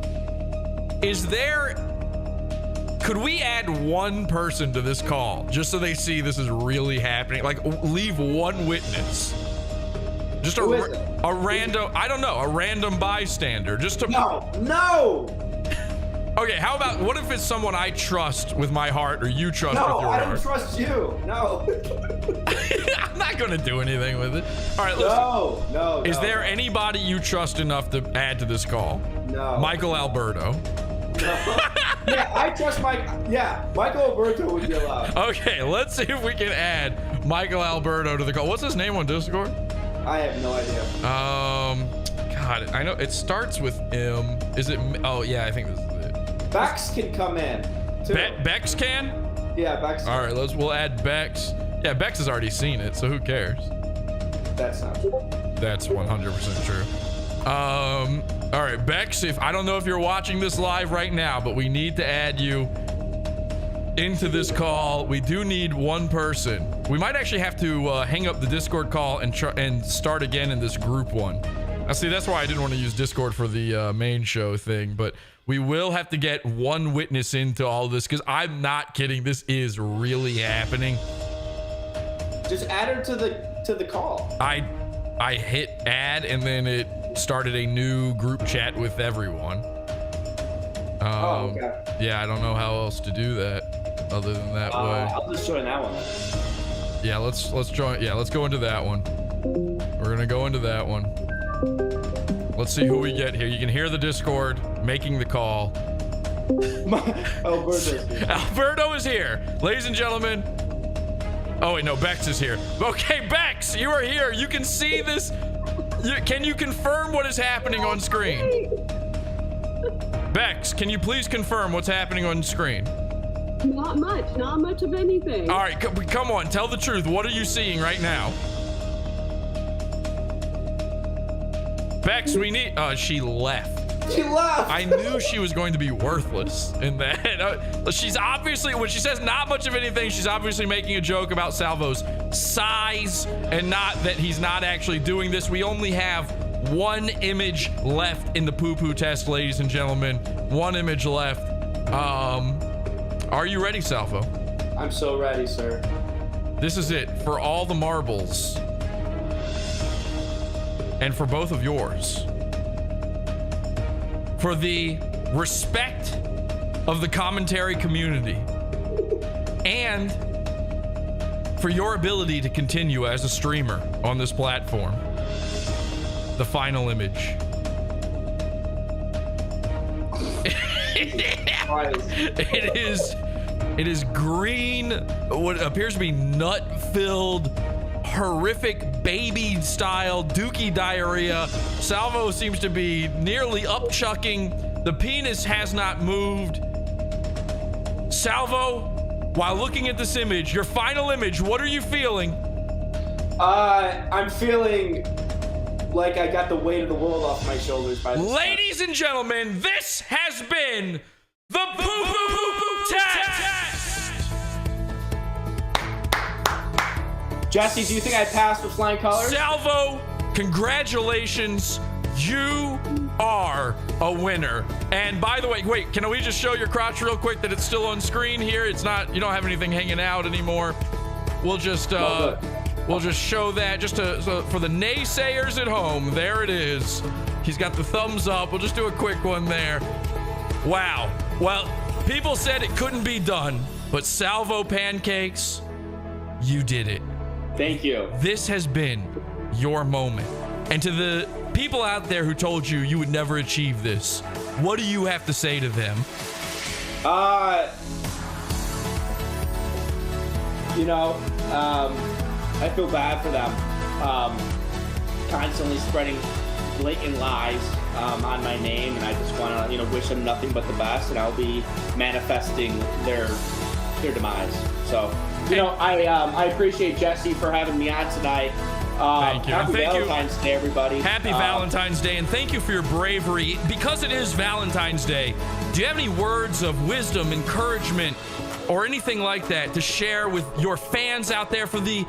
could we add one person to this call just so they see this is really happening? Like, leave one witness. Just a random, I don't know, a random bystander. Just to. No! Okay, how about, what if it's someone I trust with my heart or you trust with your heart? No, I don't trust you. No. I'm not going to do anything with it. All right, listen. No. Is there anybody you trust enough to add to this call? No. Michael Alberto. Yeah, I trust Michael Alberto would be allowed. Okay, let's see if we can add Michael Alberto to the call. What's his name on Discord? I have no idea. God, I know it starts with M. Is it? Oh yeah, I think this is it. Bex can come in. Too. Bex can? Yeah, Bex. All right, we'll add Bex. Yeah, Bex has already seen it, so who cares? That's not true. That's 100% true. All right, Bex, I don't know if you're watching this live right now, but we need to add you into this call. We do need one person. We might actually have to hang up the Discord call and start again in this group one. Now, see, that's why I didn't want to use Discord for the main show thing, but we will have to get one witness into all this because I'm not kidding. This is really happening. Just add her to the call. I hit add and then it started a new group chat with everyone. Okay. Yeah, I don't know how else to do that other than that way. I'll just join that one. Yeah, let's join. Yeah, let's go into that one. We're gonna go into that one. Let's see who we get here. You can hear the Discord making the call. Alberto is here. Ladies and gentlemen. Oh wait, no, Bex is here. Okay, Bex, you are here. You can see this. Can you confirm what is happening on screen? Bex, can you please confirm what's happening on screen? Not much of anything. All right, come on, tell the truth. What are you seeing right now? Bex, we need, she left. She left. I knew she was going to be worthless in that. She's obviously, when she says not much of anything, she's obviously making a joke about Salvo's size and not that he's not actually doing this. We only have one image left in the poo poo test, ladies and gentlemen. One image left. Are you ready, Salvo? I'm so ready, sir. This is it for all the marbles. And for both of yours. For the respect of the commentary community. And for your ability to continue as a streamer on this platform. The final image. It is green, what appears to be nut-filled, horrific baby-style dookie diarrhea. Salvo seems to be nearly upchucking. The penis has not moved. Salvo, while looking at this image, your final image, what are you feeling? I'm feeling like I got the weight of the world off my shoulders by this Ladies and gentlemen, this has been the Poo Poo Poo Test! Jesse, do you think I passed with flying colors? Salvo, congratulations. You are a winner. And by the way, wait, can we just show your crotch real quick that it's still on screen here? It's not, you don't have anything hanging out anymore. We'll just show that just so for the naysayers at home. There it is. He's got the thumbs up. We'll just do a quick one there. Wow. Well, people said it couldn't be done, but Salvo Pancakes, you did it. Thank you. This has been your moment. And to the people out there who told you you would never achieve this, what do you have to say to them? I feel bad for them. Constantly spreading blatant lies on my name, and I just want to, wish them nothing but the best, and I'll be manifesting their demise. So, I appreciate Jesse for having me on tonight. Thank you. Happy Valentine's Day, everybody. Happy Valentine's Day, and thank you for your bravery. Because it is Valentine's Day, do you have any words of wisdom, encouragement, or anything like that to share with your fans out there for the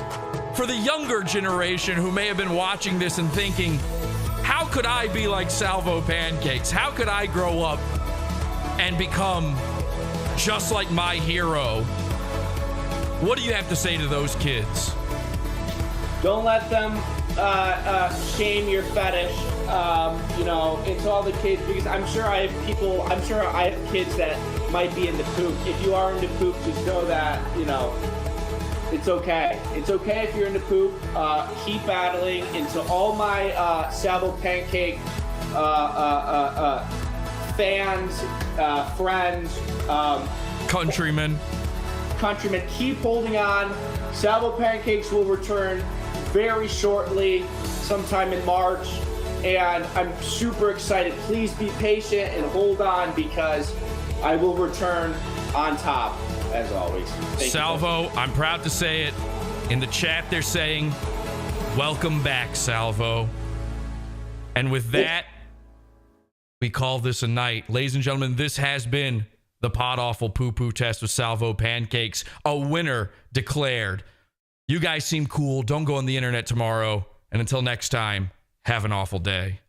younger generation who may have been watching this and thinking, how could I be like Salvo Pancakes? How could I grow up and become just like my hero? What do you have to say to those kids? Don't let them shame your fetish, into all the kids, because I'm sure I have kids that might be into poop. If you are into poop, just know that, it's okay. It's okay if you're into poop. Keep battling. Into all my Salvo Pancake fans, friends, countrymen, keep holding on. Salvo Pancakes will return very shortly, sometime in March, and I'm super excited. Please be patient and hold on, because I will return on top, as always. Thank Salvo, you. I'm proud to say it. In the chat, they're saying, welcome back, Salvo. And with that, we call this a night. Ladies and gentlemen, this has been the Pod Awful Poo Poo Test with Salvo Pancakes. A winner declared. You guys seem cool. Don't go on the internet tomorrow. And until next time, have an awful day.